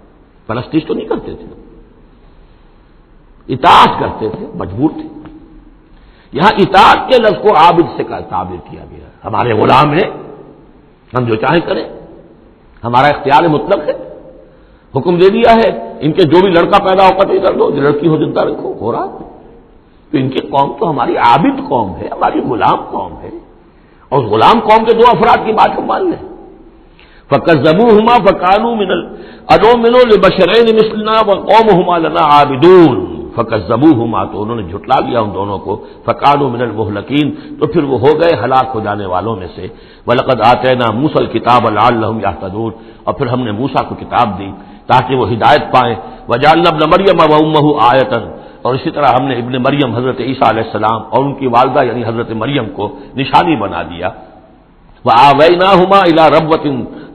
پرستش تو نہیں کرتے تھے، اطاعت کرتے تھے، مجبور تھے۔ یہاں اطاعت کے لفظ کو عابد سے تعبیر کیا گیا ہے، ہمارے غلام ہیں، ہم جو چاہیں کریں، ہمارا اختیار مطلق ہے، حکم دے دیا ہے ان کے جو بھی لڑکا پیدا ہو قتل کر دو، جو لڑکی ہو زندہ رکھو، ہو رہا ہے۔ تو ان کی قوم تو ہماری عابد قوم ہے، ہماری غلام قوم ہے، اور اس غلام قوم کے دو افراد کی بات ہم مان لیں۔ فکذبوہما فکانوا من انؤمن لبشرین مثلنا وقومہما لنا عابدون، فکذبوہما، تو انہوں نے جھٹلا دیا ان دونوں کو، فکانوا من المہلکین، تو پھر وہ ہو گئے ہلاک ہو جانے والوں میں سے۔ ولقد آتینا موسیٰ الکتاب لعلہم یہتدون، اور پھر ہم نے موسیٰ کو کتاب دی تاکہ وہ ہدایت پائیں۔ وجعلنا ابن مریم وامہ آیۃ، اور اسی طرح ہم نے ابن مریم حضرت عیسیٰ علیہ السلام اور ان کی والدہ یعنی حضرت مریم کو نشانی بنا دیا۔ وآویناہما الی ربوۃ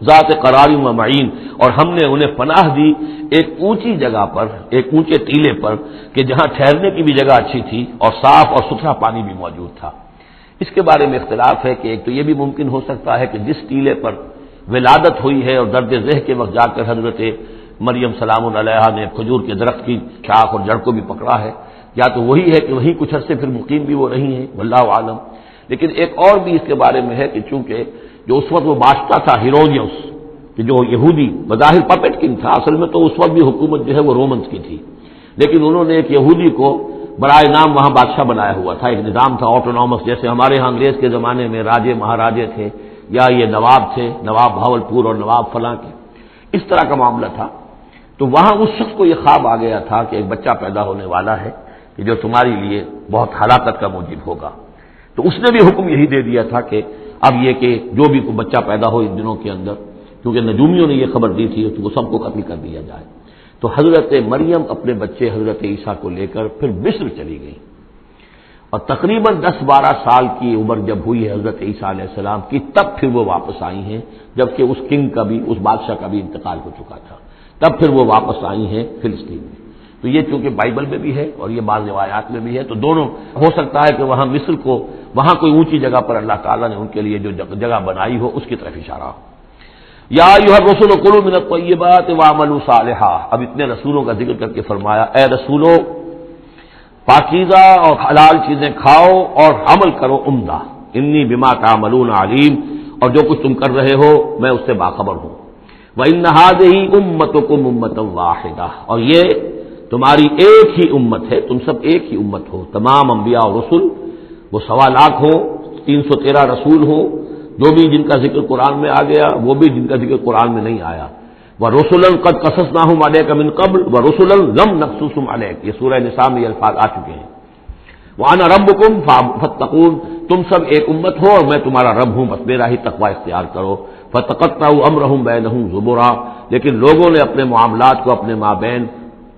ذات قرار ومعین، اور ہم نے انہیں پناہ دی ایک اونچی جگہ پر، ایک اونچے ٹیلے پر کہ جہاں ٹھہرنے کی بھی جگہ اچھی تھی اور صاف اور ستھرا پانی بھی موجود تھا۔ اس کے بارے میں اختلاف ہے کہ ایک تو یہ بھی ممکن ہو سکتا ہے کہ جس ٹیلے پر ولادت ہوئی ہے اور درد ذہ کے وقت جا کر حضرت مریم سلام علیہا نے کھجور کے درخت کی شاخ اور جڑ کو بھی پکڑا ہے، یا تو وہی ہے کہ وہیں کچھ عرصے پھر مقیم بھی وہ رہی ہیں، واللہ عالم۔ لیکن ایک اور بھی اس کے بارے میں ہے کہ چونکہ جو اس وقت وہ بادشاہ تھا ہیرودیوس، کہ جو یہودی بظاہر پپٹ کنگ تھا، اصل میں تو اس وقت بھی حکومت جو ہے وہ رومنز کی تھی، لیکن انہوں نے ایک یہودی کو برائے نام وہاں بادشاہ بنایا ہوا تھا، ایک نظام تھا آٹونومس، جیسے ہمارے ہاں انگریز کے زمانے میں راجے مہاراجے تھے یا یہ نواب تھے، نواب بھاولپور اور نواب فلاں کے، اس طرح کا معاملہ تھا۔ تو وہاں اس شخص کو یہ خواب آ گیا تھا کہ ایک بچہ پیدا ہونے والا ہے کہ جو تمہارے لیے بہت ہلاکت کا موجب ہوگا. تو اس نے بھی حکم یہی دے دیا تھا کہ اب یہ کہ جو بھی کوئی بچہ پیدا ہو ان دنوں کے اندر، کیونکہ نجومیوں نے یہ خبر دی تھی تو وہ سب کو قتل کر دیا جائے. تو حضرت مریم اپنے بچے حضرت عیسیٰ کو لے کر پھر مصر چلی گئی، اور تقریباً 10-12 سال کی عمر جب ہوئی ہے حضرت عیسیٰ علیہ السلام کی، تب پھر وہ واپس آئی ہیں، جبکہ اس کنگ کا بھی، اس بادشاہ کا بھی انتقال ہو چکا تھا. تب پھر وہ واپس آئی ہیں فلسطین میں. تو یہ چونکہ بائبل میں بھی ہے اور یہ بعض روایات میں بھی ہے، تو دونوں ہو سکتا ہے کہ وہاں مصر کو، وہاں کوئی اونچی جگہ پر اللہ تعالیٰ نے ان کے لیے جو جگہ بنائی ہو اس کی طرف اشارہ ہو. یا ایھا الرسل کلوا من الطیبات واعملوا صالحا. اب اتنے رسولوں کا ذکر کر کے فرمایا اے رسولو پاکیزہ اور حلال چیزیں کھاؤ اور عمل کرو عمدہ. انی بما تعملون علیم. اور جو کچھ تم کر رہے ہو میں اس سے باخبر ہوں. وَإِنَّ هَٰذِهِ أُمَّتُكُمْ أُمَّةً وَاحِدَةً. اور یہ تمہاری ایک ہی امت ہے، تم سب ایک ہی امت ہو. تمام انبیاء اور رسل، وہ 1.25 لاکھ ہو، 313 رسول ہو، جو بھی جن کا ذکر قرآن میں آ گیا، وہ بھی جن کا ذکر قرآن میں نہیں آیا. وَرُسُلًا قَدْ قَصَصْنَاهُمْ عَلَيْكَ مِن قَبْلُ وَرُسُلًا لَّمْ نَقْصُصْهُمْ عَلَيْكَ. یہ سورہ نساء میں یہ الفاظ آ چکے ہیں. وَأَنَا رَبُّكُمْ فَاتَّقُونِ. تم سب ایک امت ہو اور میں تمہارا رب ہوں، بس میرا ہی تقوی اختیار کرو. فَتَقَطَّعُوا أَمْرَهُمْ بَيْنَهُمْ زُبُرًا. لیکن لوگوں نے اپنے معاملات کو اپنے مابین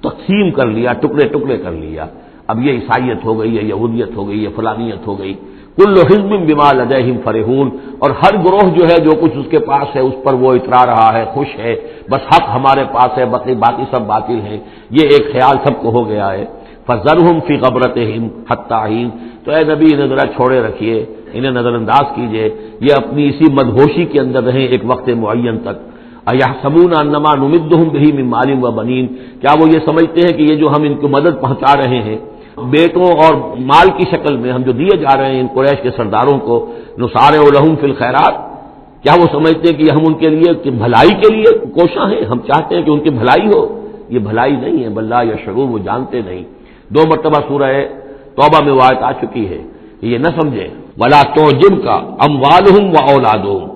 تقسیم کر لیا، ٹکڑے ٹکڑے کر لیا. اب یہ عیسائیت ہو گئی، یہ یہودیت ہو گئی، یہ فلانیت ہو گئی. کل حزب بما لدیہم فرحون. اور ہر گروہ جو ہے جو کچھ اس کے پاس ہے اس پر وہ اترا رہا ہے، خوش ہے، بس حق ہمارے پاس ہے، باقی سب باطل ہیں. یہ ایک خیال سب کو ہو گیا ہے. فذرہم فی غبرتہم حتی حین. تو اے نبی انہیں ذرا چھوڑے رکھیے، انہیں نظر انداز کیجیے، یہ اپنی اسی مدہوشی کے اندر رہیں ایک وقت معین تک. اَیَحْسَبُونَ أَنَّمَا نُمِدُّهُم بِهِ مِن مَّالٍ وَبَنِينَ. کیا وہ یہ سمجھتے ہیں کہ یہ جو ہم ان کو مدد پہنچا رہے ہیں بیٹوں اور مال کی شکل میں، ہم جو دیے جا رہے ہیں ان قریش کے سرداروں کو، نُسَارِعُ لَهُم فِی الْخَیرَات، کیا وہ سمجھتے ہیں کہ ہم ان کے لیے بھلائی کے لیے کوشاں ہیں، ہم چاہتے ہیں کہ ان کی بھلائی ہو؟ یہ بھلائی نہیں ہے، بل لا یشعرون، وہ جانتے نہیں. 2 مرتبہ سورہ توبہ میں وہ آیت آ چکی ہے کہ یہ نہ سمجھیں. وَلَا تُعْجِبْكَ أَمْوَالُهُمْ وَأَوْلَادُهُمْ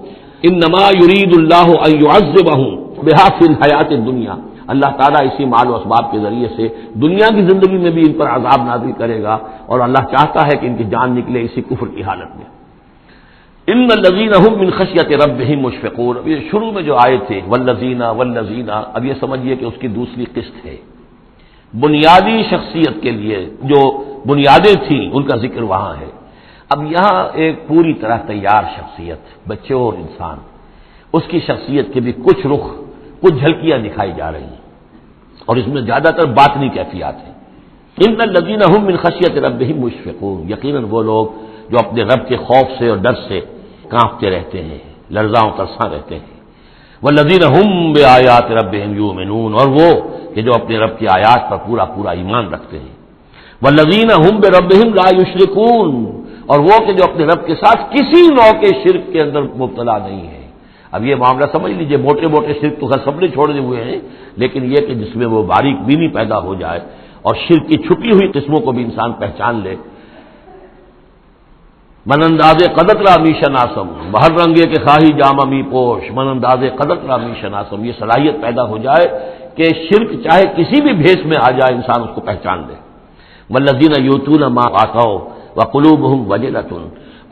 انما یرید اللہ ان یعذبہم بہا فی الحیات الدنیا. اللہ تعالیٰ اسی مال و اسباب کے ذریعے سے دنیا کی زندگی میں بھی ان پر عذاب نازل کرے گا، اور اللہ چاہتا ہے کہ ان کی جان نکلے اسی کفر کی حالت میں. ان الذین هم من خشیۃ ربہم مشفقون. اب یہ شروع میں جو آئے تھے والذین، اب یہ سمجھیے کہ اس کی دوسری قسط ہے. بنیادی شخصیت کے لیے جو بنیادیں تھیں ان کا ذکر وہاں ہے. اب یہاں ایک پوری طرح تیار شخصیت، بچے اور انسان، اس کی شخصیت کے بھی کچھ رخ، کچھ جھلکیاں دکھائی جا رہی ہیں، اور اس میں زیادہ تر باطنی کیفیات ہیں. ان الذین هم من خشیۃ ربہم مشفقون. یقیناً وہ لوگ جو اپنے رب کے خوف سے اور ڈر سے کانپتے رہتے ہیں، لرزاں و ترساں رہتے ہیں. والذین هم بآیات ربہم یؤمنون. اور وہ کہ جو اپنے رب کی آیات پر پورا ایمان رکھتے ہیں. والذین هم بربہم لا یشرکون. اور وہ کہ جو اپنے رب کے ساتھ کسی نوع کے شرک کے اندر مبتلا نہیں ہے. اب یہ معاملہ سمجھ لیجئے، موٹے شرک تو خیر سب نے چھوڑے ہوئے ہیں، لیکن یہ کہ جس میں وہ باریک بینی پیدا ہو جائے اور شرک کی چھپی ہوئی قسموں کو بھی انسان پہچان لے. من انداز قدرت را می شناسم، بہر رنگے کے خواہی جامہ می پوش، من انداز قدرت را می شناسم. یہ صلاحیت پیدا ہو جائے کہ شرک چاہے کسی بھی بھیس میں آ جائے انسان اس کو پہچان لے. والذین یؤتون ما آتوا وقلوبہم وجلۃ.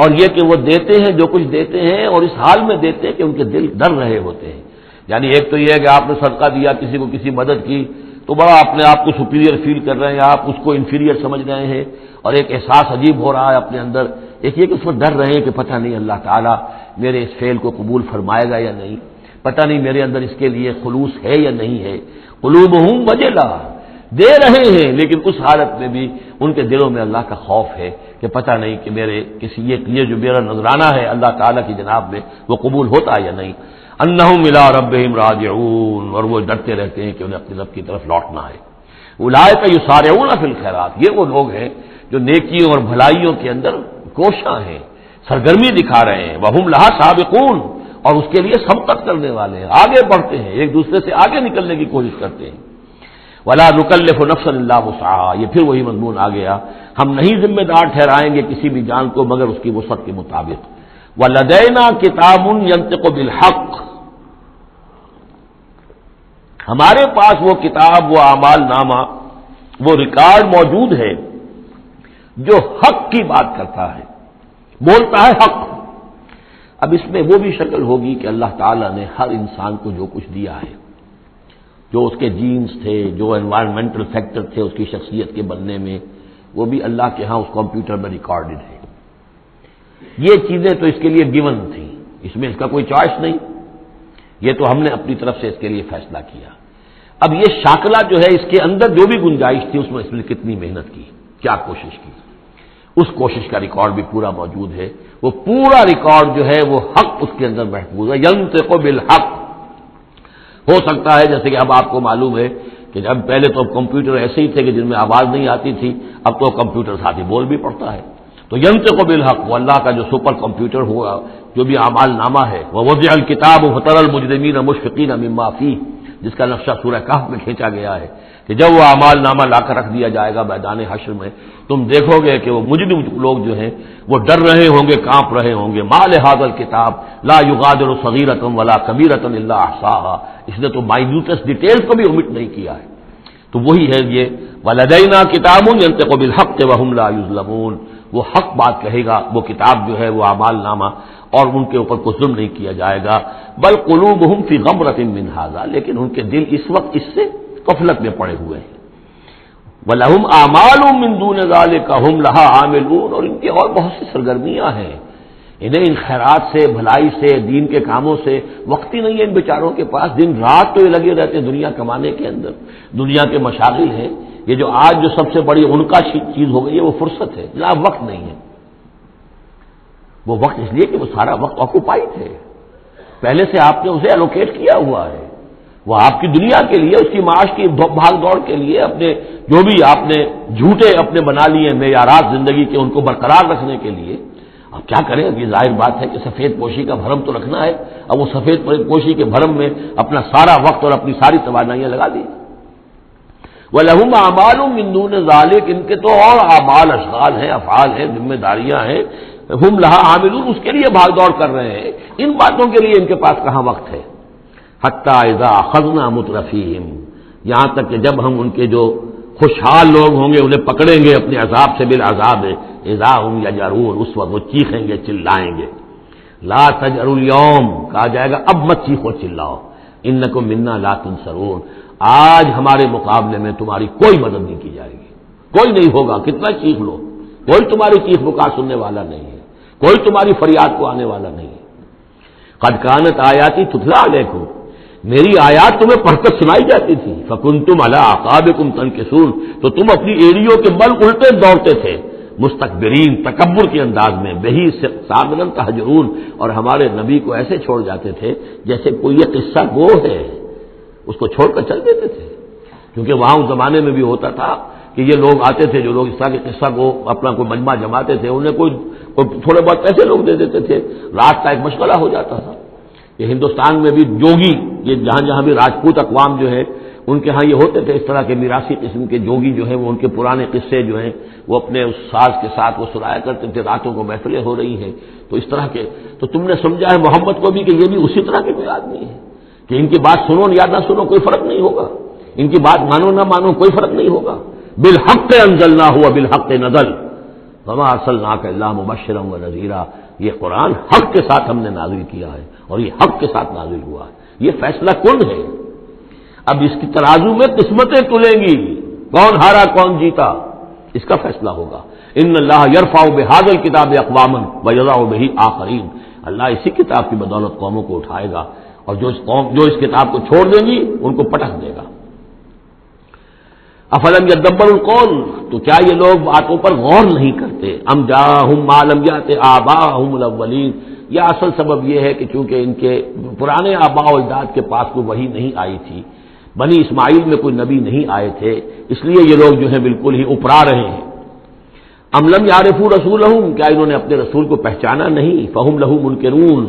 اور یہ کہ وہ دیتے ہیں جو کچھ دیتے ہیں اور اس حال میں دیتے ہیں کہ ان کے دل ڈر رہے ہوتے ہیں. یعنی ایک تو یہ ہے کہ آپ نے صدقہ دیا، کسی کو کسی مدد کی، تو بڑا اپنے آپ کو سپیریئر فیل کر رہے ہیں، آپ اس کو انفیریئر سمجھ رہے ہیں، اور ایک احساس عجیب ہو رہا ہے اپنے اندر. ایک یہ کہ اس میں ڈر رہے ہیں کہ پتہ نہیں اللہ تعالیٰ میرے اس فعل کو قبول فرمائے گا یا نہیں، پتہ نہیں میرے اندر اس کے لیے خلوص ہے یا نہیں ہے. قلوبہم وجلہ، دے رہے ہیں لیکن اس حالت میں بھی ان کے دلوں میں اللہ کا خوف ہے کہ پتہ نہیں کہ میرے کسی یہ جو میرا نذرانہ ہے اللہ تعالیٰ کی جناب میں وہ قبول ہوتا یا نہیں. انہم الی ربہم راجعون. اور وہ ڈرتے رہتے ہیں کہ انہیں اپنے رب کی طرف لوٹنا ہے. اولئک یسارعون فی الخیرات. یہ وہ لوگ ہیں جو نیکیوں اور بھلائیوں کے اندر کوشاں ہیں، سرگرمی دکھا رہے ہیں. وہم لہا سابقون. اور اس کے لیے سبقت کرنے والے ہیں، آگے بڑھتے ہیں، ایک دوسرے سے آگے نکلنے کی کوشش کرتے ہیں. ولا نکلف نفسا الا وسعها. یہ پھر وہی مضمون آ گیا، ہم نہیں ذمہ دار ٹھہرائیں گے کسی بھی جان کو مگر اس کی وسعت کے مطابق. ولدینا کتاب ینطق بالحق. ہمارے پاس وہ کتاب، وہ اعمال نامہ، وہ ریکارڈ موجود ہے جو حق کی بات کرتا ہے، بولتا ہے حق۔ اب اس میں وہ بھی شکل ہوگی کہ اللہ تعالیٰ نے ہر انسان کو جو کچھ دیا ہے، جو اس کے جینز تھے، جو انوائرمنٹل فیکٹر تھے اس کی شخصیت کے بننے میں، وہ بھی اللہ کے ہاں اس کمپیوٹر میں ریکارڈڈ ہے۔ یہ چیزیں تو اس کے لیے گیون تھیں، اس میں اس کا کوئی چوائس نہیں، یہ تو ہم نے اپنی طرف سے اس کے لیے فیصلہ کیا۔ اب یہ شاکلہ جو ہے، اس کے اندر جو بھی گنجائش تھی اس میں اس نے کتنی محنت کی، کیا کوشش کی، اس کوشش کا ریکارڈ بھی پورا موجود ہے۔ وہ پورا ریکارڈ جو ہے وہ حق اس کے اندر محفوظ ہے، ینطق بالحق۔ ہو سکتا ہے جیسے کہ اب آپ کو معلوم ہے کہ جب پہلے تو کمپیوٹر ایسے ہی تھے کہ جن میں آواز نہیں آتی تھی، اب تو کمپیوٹر ساتھ ہی بول بھی پڑتا ہے، تو ینطق بالحق وہ اللہ کا جو سپر کمپیوٹر ہوا، جو بھی اعمال نامہ ہے، وہ وضع الکتاب فتری المجرمین مشفقین مما فیہ، جس کا نقشہ سورہ کہف میں کھینچا گیا ہے کہ جب وہ اعمال نامہ لا کر رکھ دیا جائے گا میدان حشر میں، تم دیکھو گے کہ وہ مجرم لوگ جو ہیں وہ ڈر رہے ہوں گے، کانپ رہے ہوں گے، ما لہذا الکتاب لا یغادر صغیرۃ ولا کبیرۃ الا احصاها، اس نے تو مائنیوٹس ڈیٹیلز کو بھی omit نہیں کیا ہے۔ تو وہی ہے یہ ولدینا کتاب ینطق بالحق وهم لا یظلمون، وہ حق بات کہے گا، وہ کتاب جو ہے وہ اعمال نامہ، اور ان کے اوپر کوئی ظلم نہیں کیا جائے گا۔ بل قلوبهم فی غمرۃ من ھذا، لیکن ان کے دل اس وقت اس سے غفلت میں پڑے ہوئے ہیں۔ وَلَهُمْ أَعْمَالٌ مِّن دُونِ ذَلِكَ هُمْ لَهَا عَامِلُونَ، اور ان کی اور بہت سی سرگرمیاں ہیں، انہیں ان خیرات سے، بھلائی سے، دین کے کاموں سے وقت ہی نہیں ہے ان بیچاروں کے پاس، دن رات تو یہ لگے رہتے ہیں دنیا کمانے کے اندر، دنیا کے مشاغل ہیں۔ یہ جو آج جو سب سے بڑی ان کا چیز ہو گئی ہے وہ فرصت ہے، جناب وقت نہیں ہے۔ وہ وقت اس لیے کہ وہ سارا وقت آکوپائڈ ہے، پہلے سے آپ نے اسے الوکیٹ کیا ہوا ہے، وہ آپ کی دنیا کے لیے، اس کی معاش کی بھاگ دوڑ کے لیے، اپنے جو بھی آپ نے جھوٹے اپنے بنا لیے معیارات زندگی کے، ان کو برقرار رکھنے کے لیے۔ اب کیا کریں، اب یہ ظاہر بات ہے کہ سفید پوشی کا بھرم تو رکھنا ہے، اب وہ سفید پوشی کے بھرم میں اپنا سارا وقت اور اپنی ساری توانائیاں لگا دی۔ وَلَهُمْ أَعْمَالٌ مِّن دُونِ ذَلِكَ، ان کے تو اور اعمال، اشغال ہیں، افعال ہیں، ذمہ داریاں ہیں، ہم لہا عاملون، اس کے لیے بھاگ دوڑ کر رہے ہیں، ان باتوں کے لیے ان کے پاس کہاں وقت ہے۔ حتیٰ اذا اخذنا مترفیہم، یہاں تک کہ جب ہم ان کے جو خوشحال لوگ ہوں گے انہیں پکڑیں گے اپنے عذاب سے، بالعذاب اذا ہم یجرون، اس وقت وہ چیخیں گے، چلائیں گے۔ لا تجروا اليوم، کہا جائے گا اب مت چیخو چلاؤ، انکم منا لا تنصرون، آج ہمارے مقابلے میں تمہاری کوئی مدد نہیں کی جائے گی، کوئی نہیں ہوگا، کتنا چیخ لو، کوئی تمہاری چیخ پکار سننے والا نہیں ہے، کوئی تمہاری فریاد کو آنے والا نہیں ہے۔ قد کانت آیاتی تتلی علیکم، میری آیات تمہیں پڑھ کر سنائی جاتی تھی، فکنتم علی اعقابکم تنکصون، تو تم اپنی ایڑیوں کے بل الٹے دوڑتے تھے، مستکبرین، تکبر کے انداز میں، بہی سامنا تہجرون، اور ہمارے نبی کو ایسے چھوڑ جاتے تھے جیسے کوئی یہ قصہ گو ہے، اس کو چھوڑ کر چل دیتے تھے، کیونکہ وہاں اس زمانے میں بھی ہوتا تھا کہ یہ لوگ آتے تھے، جو لوگ اس طرح کے قصہ کو اپنا کوئی مجمع جماتے تھے، انہیں کوئی تھوڑے بہت پیسے لوگ دے دیتے تھے، رات کا ایک مشغلہ ہو جاتا تھا۔ یہ ہندوستان میں بھی جوگی، یہ جہاں جہاں بھی راجپوت اقوام جو ہے ان کے ہاں یہ ہوتے تھے، اس طرح کے میراثی قسم کے جوگی جو ہیں وہ ان کے پرانے قصے جو ہیں وہ اپنے اس ساز کے ساتھ وہ سنایا کرتے تھے، راتوں کو محفلیں ہو رہی ہیں، تو اس طرح کے، تو تم نے سمجھا ہے محمد کو بھی کہ یہ بھی اسی طرح کے کوئی آدمی ہے کہ ان کی بات سنو یا نہ سنو کوئی فرق نہیں ہوگا، ان کی بات مانو نہ مانو کوئی فرق نہیں ہوگا۔ بالحق انزلناہ وبالحق نزل وما ارسلناک الا مبشرا ونذیرا، یہ قرآن حق کے ساتھ ہم نے نازل کیا ہے اور یہ حق کے ساتھ نازل ہوا ہے، یہ فیصلہ کن ہے۔ اب اس کی ترازو میں قسمتیں تلیں گی، کون ہارا کون جیتا اس کا فیصلہ ہوگا۔ ان اللہ یرفع بہذا الکتاب اقواما ویضع بہ آخرین، اللہ اسی کتاب کی بدولت قوموں کو اٹھائے گا، اور جو اس کتاب کو چھوڑ دیں گی ان کو پٹک دے گا۔ افلم یدبروا القول، تو کیا یہ لوگ باتوں پر غور نہیں کرتے؟ ام جاءہم ما لم یأت آباءہم الاولین، یہ اصل سبب یہ ہے کہ چونکہ ان کے پرانے آباء و اجداد کے پاس کوئی وحی نہیں آئی تھی، بنی اسماعیل میں کوئی نبی نہیں آئے تھے، اس لیے یہ لوگ جو ہیں بالکل ہی اپرا رہے ہیں۔ ام لم یعرفوا رسولہم، کیا انہوں نے اپنے رسول کو پہچانا نہیں؟ فہم لہ منکرون،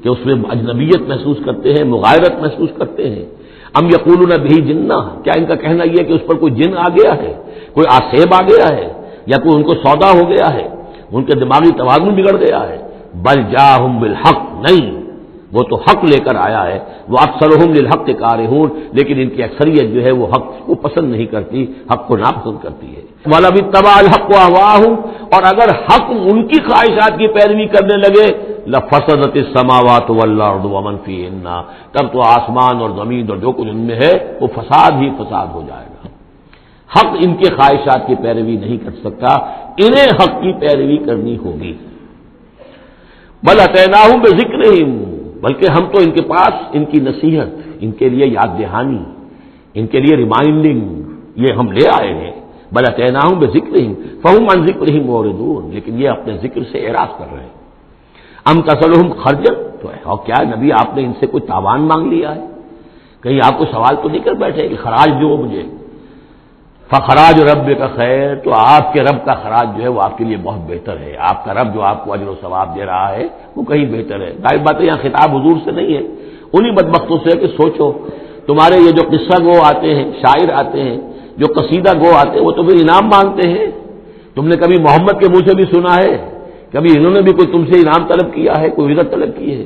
کہ اس میں اجنبیت محسوس کرتے ہیں، مغایرت محسوس کرتے ہیں۔ ام یقولون بہ جنہ، کیا ان کا کہنا یہ ہے کہ اس پر کوئی جن آ گیا ہے، کوئی آسیب آ گیا ہے، یا کوئی ان کو سودا ہو گیا ہے، ان کے دماغی توازن بگڑ گیا ہے۔ بل جاءہم بالحق، نہیں، وہ تو حق لے کر آیا ہے، وہ اکثرہم للحق کارہون، لیکن ان کی اکثریت جو ہے وہ حق کو پسند نہیں کرتی، حق کو ناپسند کرتی ہے۔ وَلَوِ اتَّبَعَ الْحَقُّ أَهْوَاءَهُمْ، اور اگر حق ان کی خواہشات کی پیروی کرنے لگے لَفَسَدَتِ السَّمَاوَاتُ وَالْأَرْضُ وَمَنْ فِيهِنَّ، تب تو آسمان اور زمین اور جو کچھ ان میں ہے وہ فساد ہی فساد ہو جائے گا۔ حق ان کے خواہشات کی پیروی نہیں کر سکتا، انہیں حق کی پیروی کرنی ہوگی۔ بل اتیناہم بذکرہم، بلکہ ہم تو ان کے پاس ان کی نصیحت، ان کے لیے یاد دہانی، ان کے لیے ریمائنڈنگ یہ ہم لے آئے ہیں۔ بل اتیناہم بذکرہم فہم عن ذکرہم معرضون، لیکن یہ اپنے ذکر سے اعراض کر رہے ہیں۔ ام تسألہم خرجا، تو اور کیا نبی آپ نے ان سے کوئی تاوان مانگ لیا ہے؟ کہیں آپ کو سوال تو نہیں کر بیٹھے کہ خراج دو مجھے؟ فخراج رب کا خیر، تو آپ کے رب کا خراج جو ہے وہ آپ کے لیے بہت بہتر ہے۔ آپ کا رب جو آپ کو اجر و ثواب دے رہا ہے وہ کہیں بہتر ہے۔ ظاہر بات ہے یہاں خطاب حضور سے نہیں ہے، انہی بدبختوں سے ہے کہ سوچو تمہارے یہ جو قصہ گو آتے ہیں، شاعر آتے ہیں، جو قصیدہ گو آتے ہیں، وہ تو پھر انعام مانگتے ہیں۔ تم نے کبھی محمد کے منہ سے بھی سنا ہے؟ کبھی انہوں نے بھی کوئی تم سے انعام طلب کیا ہے، کوئی عزت طلب کی ہے؟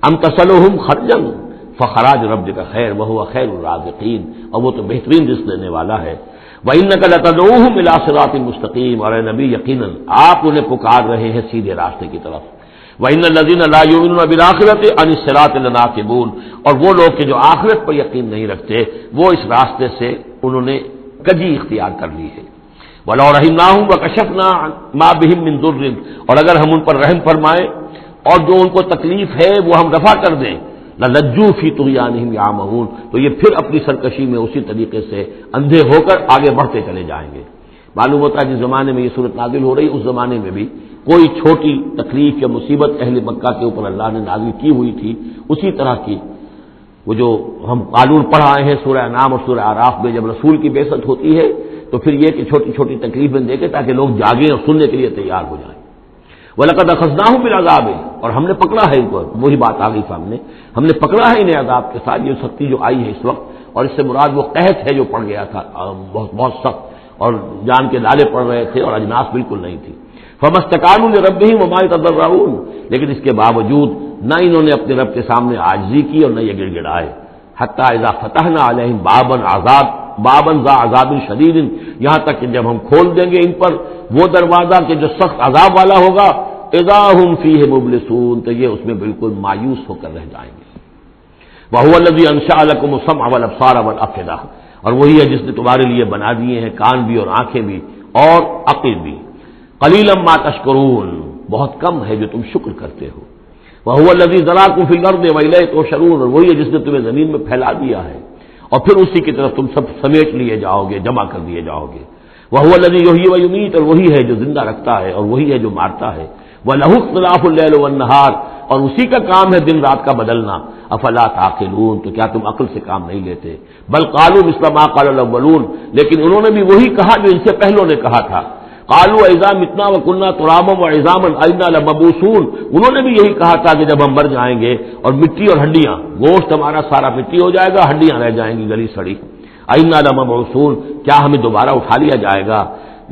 ام تسألہم خرجا فخراج رب کا خیر وہو خیر الرازقین، اور وہ تو بہترین رزق دینے والا ہے۔ وَإِنَّكَ لَتَدْعُوهُمْ إِلَىٰ صِرَاطٍ مُّسْتَقِيمٍ، اور اے نبی یقیناً آپ انہیں پکار رہے ہیں سیدھے راستے کی طرف۔ وَإِنَّ الَّذِينَ لَا يُؤْمِنُونَ بِالْآخِرَةِ عَنِ الصِّرَاطِ لَنَاكِبُونَ، اور وہ لوگ کہ جو آخرت پر یقین نہیں رکھتے وہ اس راستے سے انہوں نے کجی اختیار کر لی ہے۔ وَلَوْ رَحِمْنَاهُمْ وَكَشَفْنَا مَا بِهِم مِّن ضُرٍّ، اور اگر ہم ان پر رحم فرمائیں اور جو ان کو تکلیف ہے وہ ہم رفع کر دیں، لَلَجُّوا فِي طُغْيَانِهِمْ يَعْمَهُونَ، تو یہ پھر اپنی سرکشی میں اسی طریقے سے اندھے ہو کر آگے بڑھتے چلے جائیں گے۔ معلوم ہوتا ہے جس زمانے میں یہ صورت نازل ہو رہی، اس زمانے میں بھی کوئی چھوٹی تکلیف یا مصیبت اہل مکہ کے اوپر اللہ نے نازل کی ہوئی تھی، اسی طرح کی وہ جو ہم قانون پڑھ آئے ہیں سورہ انعام اور سورہ اعراف میں، جب رسول کی بعثت ہوتی ہے تو پھر یہ کہ چھوٹی چھوٹی تکلیفیں دے کے تاکہ لوگ جاگیں اور سننے کے لیے تیار ہو جائیں۔ وَلَقَدْ أَخَذْنَاهُم بِالْعَذَابِ، اور ہم نے پکڑا ہے ان کو، وہی بات آ گئی سامنے، ہم نے پکڑا ہے انہیں عذاب کے ساتھ، یہ سختی جو آئی ہے اس وقت، اور اس سے مراد وہ قحط ہے جو پڑ گیا تھا بہت بہت سخت، اور جان کے لالے پڑ رہے تھے اور اجناس بالکل نہیں تھی۔ فَمَا اسْتَكَانُوا لِرَبِّهِمْ وَمَا يَتَضَرَّعُونَ، لیکن اس کے باوجود نہ انہوں نے اپنے رب کے سامنے عاجزی کی اور نہ یہ گڑ گڑائے۔ حَتَّىٰ إِذَا فَتَحْنَا عَلَيْهِمْ بَابًا ذَا عَذَابٍ شَدِيدٍ، یہاں تک کہ جب ہم کھول دیں گے ان پر وہ دروازہ کہ جو سخت عذاب والا ہوگا، اذا هم فيه مبلسون، تو یہ اس میں بالکل مایوس ہو کر رہ جائیں گے۔ وهو الذي انشأ لكم السمع والابصار والافئدة، اور وہی ہے جس نے تمہارے لیے بنا دیے ہیں کان بھی اور آنکھیں بھی اور عقل بھی۔ قلیلا ما تشکرون، بہت کم ہے جو تم شکر کرتے ہو۔ وهو الذي ذراكم في الارض واليه تحشرون، اور وہی ہے جس نے تمہیں زمین میں پھیلا دیا ہے اور پھر اسی کی طرف تم سب سمیٹ لیے جاؤ گے، جمع کر دیے جاؤ گے۔ وهو الذي يحيي ويميت، اور وہی ہے جو زندہ رکھتا ہے اور وہی ہے جو مارتا ہے۔ وَلَهُ اخْتِلَافُ اللَّيْلِ وَالنَّهَارِ، اور اسی کا کام ہے دن رات کا بدلنا۔ افلا تعقلون، تو کیا تم عقل سے کام نہیں لیتے؟ بل قالوا مثل ما قال الاولون، لیکن انہوں نے بھی وہی کہا جو ان سے پہلوں نے کہا تھا۔ قالوا اذا متنا وكنا ترابا وعظاما انا لمبعوثون، انہوں نے بھی یہی کہا تھا کہ جب ہم مر جائیں گے اور مٹی اور ہڈیاں، گوشت ہمارا سارا مٹی ہو جائے گا، ہڈیاں رہ جائیں گی گلی سڑی، انا لمبعوثون، کیا ہمیں دوبارہ اٹھا لیا جائے گا؟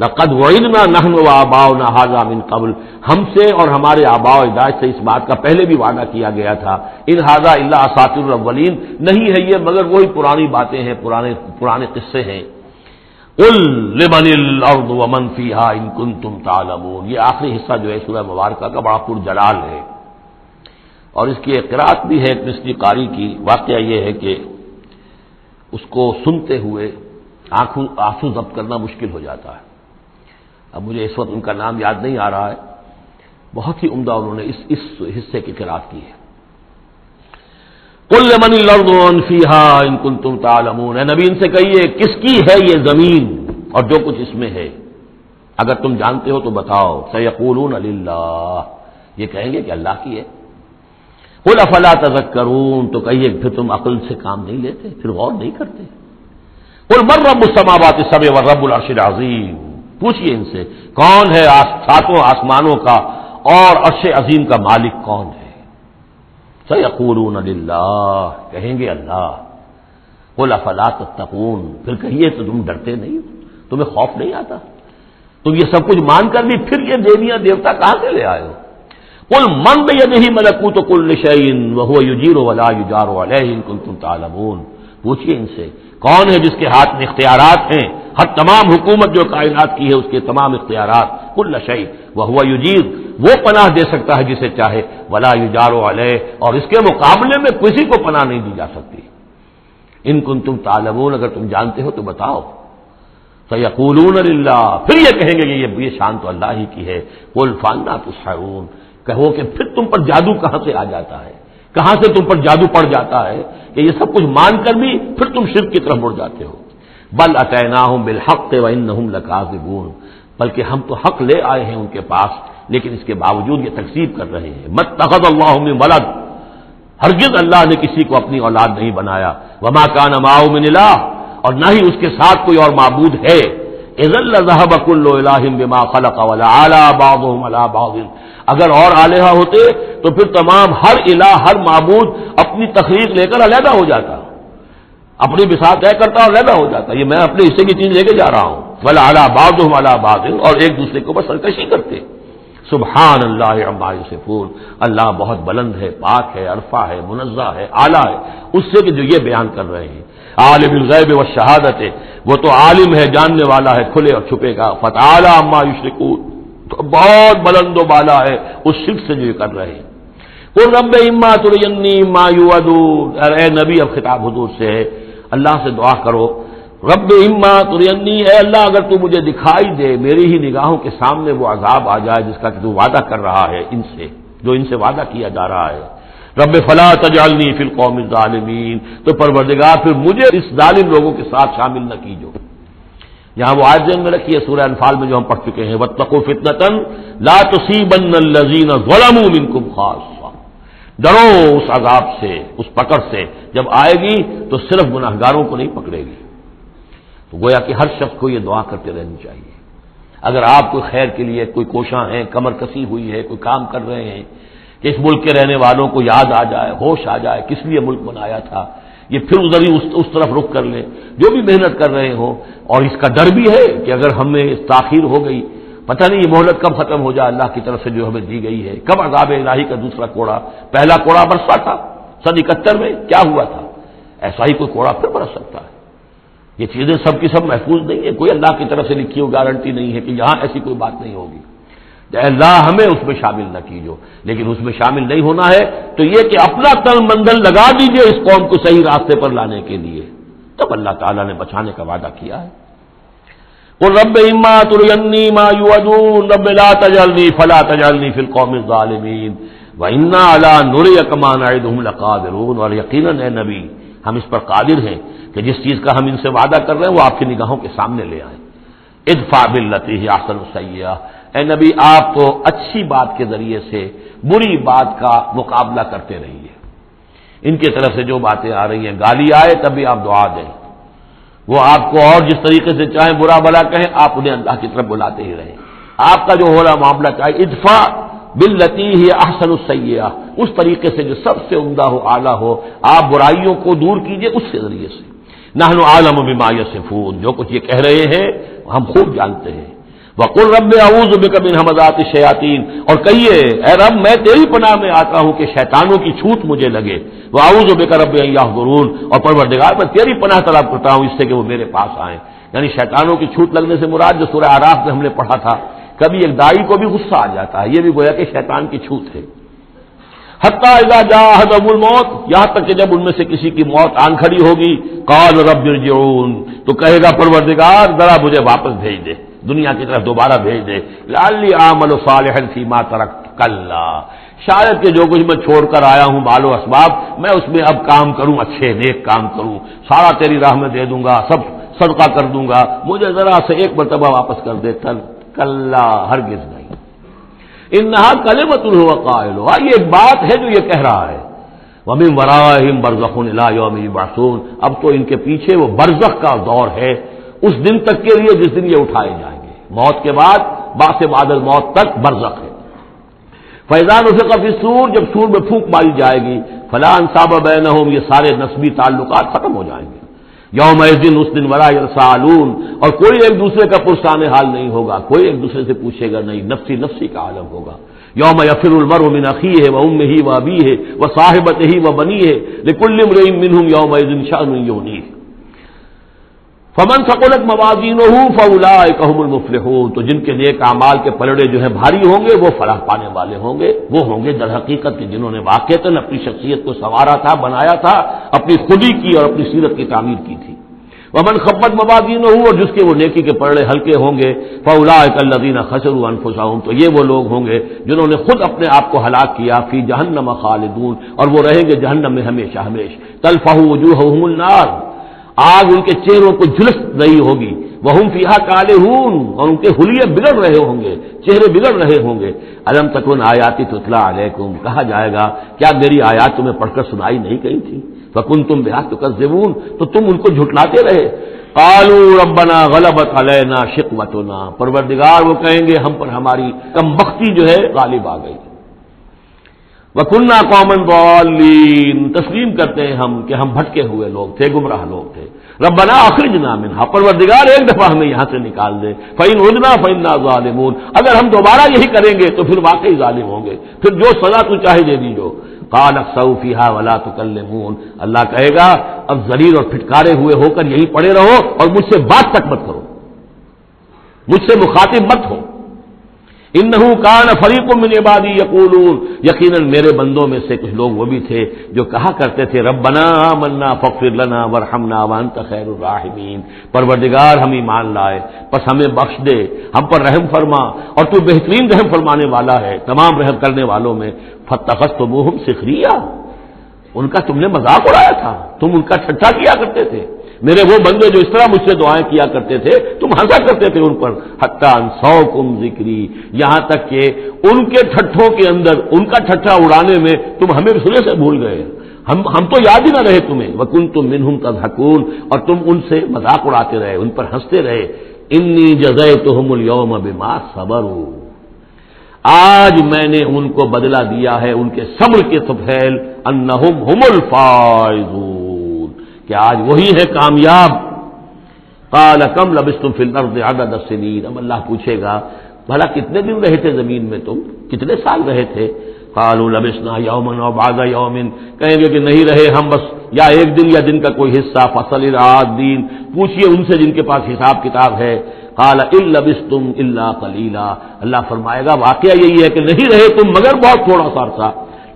لقد وعدنا نحن وآباؤنا هذا من قبل، ہم سے اور ہمارے آباء و اجداد سے اس بات کا پہلے بھی وعدہ کیا گیا تھا۔ ان هذا الا اساطیر الاولین، نہیں ہے یہ مگر وہی پرانی باتیں ہیں، پرانے قصے ہیں۔ قل لمن الارض ومن فيها ان كنتم تعلمون، یہ آخری حصہ جو ہے سورہ مبارکہ کا بڑا پرجلال ہے، اور اس کی ایک قرات بھی ہے ایک مصری قاری کی۔ واقعہ یہ ہے کہ اس کو سنتے ہوئے آنسو ضبط کرنا مشکل ہو جاتا ہے۔ اب مجھے اس وقت ان کا نام یاد نہیں آ رہا ہے، بہت ہی عمدہ انہوں نے اس حصے کی قرات کی ہے۔ قل لمن الارض ومن فيها ان كنتم تعلمون، اے نبی ان سے کہیے کس کی ہے یہ زمین اور جو کچھ اس میں ہے، اگر تم جانتے ہو تو بتاؤ۔ سيقولون لله، یہ کہیں گے کہ اللہ کی ہے۔ قل افلا تذکرون، تو کہیے پھر تم عقل سے کام نہیں لیتے، پھر غور نہیں کرتے۔ قل من رب السماوات السبع ورب العرش العظیم، پوچھئے ان سے کون ہے ساتوں آسمانوں کا اور عرش عظیم کا مالک کون ہے؟ سیقولون للہ، کہیں گے اللہ۔ قل افلا تتقون، پھر کہیے تو تم ڈرتے نہیں ہو، تمہیں خوف نہیں آتا؟ تم یہ سب کچھ مان کر بھی پھر یہ دیویاں دیوتا کہاں سے لے آئے ہو؟ قل من بیدہ ملکوت کل شیء وہو یجیر ولا یجار علیہ ان کنتم تعلمون، پوچھیے ان سے کون ہے جس کے ہاتھ میں اختیارات ہیں، ہر تمام حکومت جو کائنات کی ہے اس کے تمام اختیارات، کل شیء وہو یجیر، وہ پناہ دے سکتا ہے جسے چاہے، ولا یجار علیہ، اور اس کے مقابلے میں کسی کو پناہ نہیں دی جا سکتی۔ ان کنتم تعلمون، اگر تم جانتے ہو تو بتاؤ۔ سیقولون للہ، پھر یہ کہیں گے کہ یہ شان تو اللہ ہی کی ہے۔ قل فانا تسحرون، کہو کہ پھر تم پر جادو کہاں سے آ جاتا ہے، کہاں سے تم پر جادو پڑ جاتا ہے کہ یہ سب کچھ مان کر بھی پھر تم شرک کی طرف مڑ جاتے ہو۔ بل اتیناہم بالحق وانہم لکاذبون، بلکہ ہم تو حق لے آئے ہیں ان کے پاس، لیکن اس کے باوجود یہ تکذیب کر رہے ہیں۔ متخذ اللہ من ولد، ہرگز اللہ نے کسی کو اپنی اولاد نہیں بنایا، وما کان معہ من الہ، اور نہ ہی اس کے ساتھ کوئی اور معبود ہے۔ اذا لذهب كل الہ بما خلق ولعلى بعضهم على بعض، اگر اور الہہ ہوتے تو پھر تمام ہر الہ، ہر معبود اپنی تخلیق لے کر علیحدہ ہو جاتا، اپنی بساط طے کرتا اور علیحدہ ہو جاتا، یہ میں اپنے حصے کی چیز لے کے جا رہا ہوں، ولعلى بعضهم على بعض، اور ایک دوسرے کے اوپر سرکشی کرتے۔ سبحان اللہ عما یصفون، اللہ بہت بلند ہے، پاک ہے، عرفہ ہے، منزہ ہے، اعلیٰ ہے اس سے کہ جو یہ بیان کر رہے ہیں۔ عالم الغیب والشہادت، وہ تو عالم ہے، جاننے والا ہے کھلے اور چھپے کا، فتعالی عما یشرکون، تو بہت بلند و بالا ہے اس شرک سے جو یہ کر رہے ہیں۔ قل رب اما ترینی ما یوعدون، اے نبی اب خطاب حضور سے ہے، اللہ سے دعا کرو، رب اما ترینی، اے اللہ اگر تو مجھے دکھائی دے، میری ہی نگاہوں کے سامنے وہ عذاب آ جائے جس کا کہ تو وعدہ کر رہا ہے ان سے، جو ان سے وعدہ کیا جا رہا ہے، رب فلا تجعلنی فی القوم الظالمین، تو پروردگار پھر مجھے اس ظالم لوگوں کے ساتھ شامل نہ کیجو۔ یہاں وہ آیت ذہن میں رکھی ہے سورہ انفال میں جو ہم پڑھ چکے ہیں، واتقوا فتنۃ لا تصیبن الذین ظلموا منکم خاصہ، ڈرو اس عذاب سے، اس پکڑ سے، جب آئے گی تو صرف گناہگاروں کو نہیں پکڑے گی۔ تو گویا کہ ہر شخص کو یہ دعا کرتے رہنی چاہیے، اگر آپ کوئی خیر کے لیے کوئی کوشاں ہیں، کمر کسی ہوئی ہے، کوئی کام کر رہے ہیں کہ اس ملک کے رہنے والوں کو یاد آ جائے، ہوش آ جائے کس لیے ملک بنایا تھا، یہ پھر ادھر ہی اس طرف رخ کر لیں، جو بھی محنت کر رہے ہوں، اور اس کا ڈر بھی ہے کہ اگر ہمیں تاخیر ہو گئی، پتہ نہیں یہ مہلت کب ختم ہو جائے اللہ کی طرف سے جو ہمیں دی گئی ہے، کب عذاب الہی کا دوسرا کوڑا، پہلا کوڑا برسا تھا سن 71 میں، کیا ہوا تھا، ایسا ہی کوئی کوڑا پھر برس سکتا ہے۔ یہ چیزیں سب کی سب محفوظ نہیں ہے، کوئی اللہ کی طرف سے لکھی ہو گارنٹی نہیں ہے کہ یہاں ایسی کوئی بات نہیں ہوگی، اللہ ہمیں اس میں شامل نہ کیجو، لیکن اس میں شامل نہیں ہونا ہے تو یہ کہ اپنا تن مندل لگا دیجئے اس قوم کو صحیح راستے پر لانے کے لیے، تب اللہ تعالیٰ نے بچانے کا وعدہ کیا ہے۔ قل رب اما ترینی ما یوعدون رب لا تجعلنی فلا تجعلنی فی القوم الظالمین وانا علی نریک ما نعدہم لقادرون، اور یقیناً اے نبی ہم اس پر قادر ہیں کہ جس چیز کا ہم ان سے وعدہ کر رہے ہیں وہ آپ کی نگاہوں کے سامنے لے آئیں۔ ادفع باللتی ہی احسن السیئہ، اے نبی آپ تو اچھی بات کے ذریعے سے بری بات کا مقابلہ کرتے رہیے، ان کی طرف سے جو باتیں آ رہی ہیں، گالی آئے تب بھی آپ دعا دیں، وہ آپ کو اور جس طریقے سے چاہیں برا بھلا کہیں، آپ انہیں اللہ کی طرف بلاتے ہی رہیں، آپ کا جو ہو رہا معاملہ چاہے ادفع باللتی ہی احسن السیئہ، اس طریقے سے جو سب سے عمدہ ہو، اعلیٰ ہو، آپ برائیوں کو دور کیجئے اس کے ذریعے سے۔ نحن اعلم بما یصفون، جو کچھ یہ کہہ رہے ہیں ہم خوب جانتے ہیں۔ وقل رب اعوذ بک من همزات الشیاطین، اور کہیے اے رب میں تیری پناہ میں آتا ہوں کہ شیطانوں کی چھوٹ مجھے لگے، واعوذ بک رب ان یحضرون، اور پروردگار میں تیری پناہ طلب کرتا ہوں اس سے کہ وہ میرے پاس آئیں۔ یعنی شیطانوں کی چھوٹ لگنے سے مراد جو سورہ اعراف میں ہم نے پڑھا تھا، کبھی ایک داعی کو بھی غصہ آ جاتا ہے، یہ بھی گویا کہ شیطان کی چھوٹ ہے۔ حتی اذا جاء احدهم الموت، یہاں تک کہ جب ان میں سے کسی کی موت آن کھڑی ہوگی، قال رب ارجعون، تو کہے گا پروردگار ذرا مجھے واپس بھیج دے، دنیا کی طرف دوبارہ بھیج دے، لعلی اعمل صالحا فیما ترکت، کلا، شاید کہ جو کچھ میں چھوڑ کر آیا ہوں مال و اسباب، میں اس میں اب کام کروں، اچھے نیک کام کروں، سارا تیری راہ میں دے دوں گا، سب صدقہ کر دوں گا، مجھے ذرا سے ایک مرتبہ واپس کر دے، کلا، ہرگز نہیں، انہا کلمۃ هو قائلها، یہ ایک بات ہے جو یہ کہہ رہا ہے، ومن ورائہم برزخ الی یوم یبعثون، اب تو ان کے پیچھے وہ برزخ کا دور ہے اس دن تک کے لیے جس دن یہ اٹھائے جائیں گے، موت کے بعد بعث بعد الموت تک برزخ ہے۔ فاذا نفخ فی الصور، جب سور میں پھونک ماری جائے گی، فلا انصاب بینہم، یہ سارے نسبی تعلقات ختم ہو جائیں گے، یومئذ اس دن ولا یسالون، اور کوئی ایک دوسرے کا پرسان حال نہیں ہوگا، کوئی ایک دوسرے سے پوچھے گا نہیں، نفسی نفسی کا عالم ہوگا۔ یوم یفر المرء من اخیہ وامہ وابیہ وصاحبتہ وبنیہ لکل امرئ منہم یومئذ شأن یغنیہ۔ فمن ثقلت موازینہ فاولئک هم المفلحون، تو جن کے نیک اعمال کے پلڑے جو ہیں بھاری ہوں گے وہ فلاح پانے والے ہوں گے، وہ ہوں گے در حقیقت کہ جنہوں نے واقعتاً اپنی شخصیت کو سنوارا تھا، بنایا تھا، اپنی خودی کی اور اپنی سیرت کی تعمیر کی تھی۔ ومن خفت موازینہ، اور جس کے وہ نیکی کے پلڑے ہلکے ہوں گے، فاولئک الذین خسروا انفسهم، تو یہ وہ لوگ ہوں گے جنہوں نے خود اپنے آپ کو ہلاک کیا، فی جہنم خالدون، اور وہ رہیں گے جہنم میں ہمیشہ ہمیشہ۔ تلفح وجوہهم النار، آگ ان کے چہروں کو جھلس رہی ہوگی، وہم فیہا کالہون، اور ان کے حلیے بگڑ رہے ہوں گے، چہرے بگڑ رہے ہوں گے۔ الم تکن آیاتی تتلی علیکم، کہا جائے گا کیا میری آیات تمہیں پڑھ کر سنائی نہیں گئی تھی؟ فکنتم بہا تکذبون، تو تم ان کو جھٹلاتے رہے۔ قالوا ربنا غلبت علینا شقوتنا، پروردگار وہ کہیں گے ہم پر ہماری کم بختی جو ہے غالب آ گئی۔ وَكُنَّا قَوْمًا ضَالِّينَ، تسلیم کرتے ہیں ہم کہ ہم بھٹکے ہوئے لوگ تھے، گمراہ لوگ تھے۔ ربنا اخرجنا منها، پروردگار ایک دفعہ ہمیں یہاں سے نکال دے۔ فَإِنْ عُدْنَا فَإِنَّا ظَالِمُونَ، اگر ہم دوبارہ یہی کریں گے تو پھر واقعی ظالم ہوں گے، پھر جو سزا تو چاہے دے دیجو۔ قَالَ اخْسَئُوا فِيهَا وَلَا تُكَلِّمُونَ، اللہ کہے گا اب ذلیل اور پھٹکارے ہوئے ہو کر یہیں پڑے رہو اور مجھ سے بات تک مت کرو، مجھ سے مخاطب مت ہو۔ انہو کان فریق من عبادی یقولون، یقیناً میرے بندوں میں سے کچھ لوگ وہ بھی تھے جو کہا کرتے تھے ربنا آمنا فاغفر لنا وارحمنا وانت خیر الراحمین، پروردگار ہم ایمان لائے پس ہمیں بخش دے، ہم پر رحم فرما، اور تو بہترین رحم فرمانے والا ہے تمام رحم کرنے والوں میں۔ فاتخذتموہم سخریا، ان کا تم نے مذاق اڑایا تھا، تم ان کا ٹھٹھا کیا کرتے تھے، میرے وہ بندے جو اس طرح مجھ سے دعائیں کیا کرتے تھے تم ہنسا کرتے تھے ان پر۔ حتی انسوکم ذکری، یہاں تک کہ ان کے ٹھٹھوں کے اندر ان کا ٹھٹھا اڑانے میں تم ہمیں سرے سے بھول گئے، ہم تو یاد ہی نہ رہے تمہیں۔ وکنتم منہم تضحکون، اور تم ان سے مذاق اڑاتے رہے، ان پر ہنستے رہے۔ انی جزیتہم اليوم بما صبروا، آج میں نے ان کو بدلہ دیا ہے ان کے صبر کے طفیل، انہم هم الفائزون، کہ آج وہی ہے کامیاب۔ قال کم لبثتم فی الارض عدد السنین، اب اللہ پوچھے گا بھلا کتنے دن رہے تھے زمین میں، تم کتنے سال رہے تھے؟ قالوا لبثنا یوما او بعض یوم، کہیں گے کہ نہیں رہے ہم بس یا ایک دن یا دن کا کوئی حصہ۔ فصل العادین، پوچھئے ان سے جن کے پاس حساب کتاب ہے۔ قال ان لبثتم الا قلیلا، اللہ فرمائے گا واقعہ یہی ہے کہ نہیں رہے تم مگر بہت تھوڑا سا عرصہ۔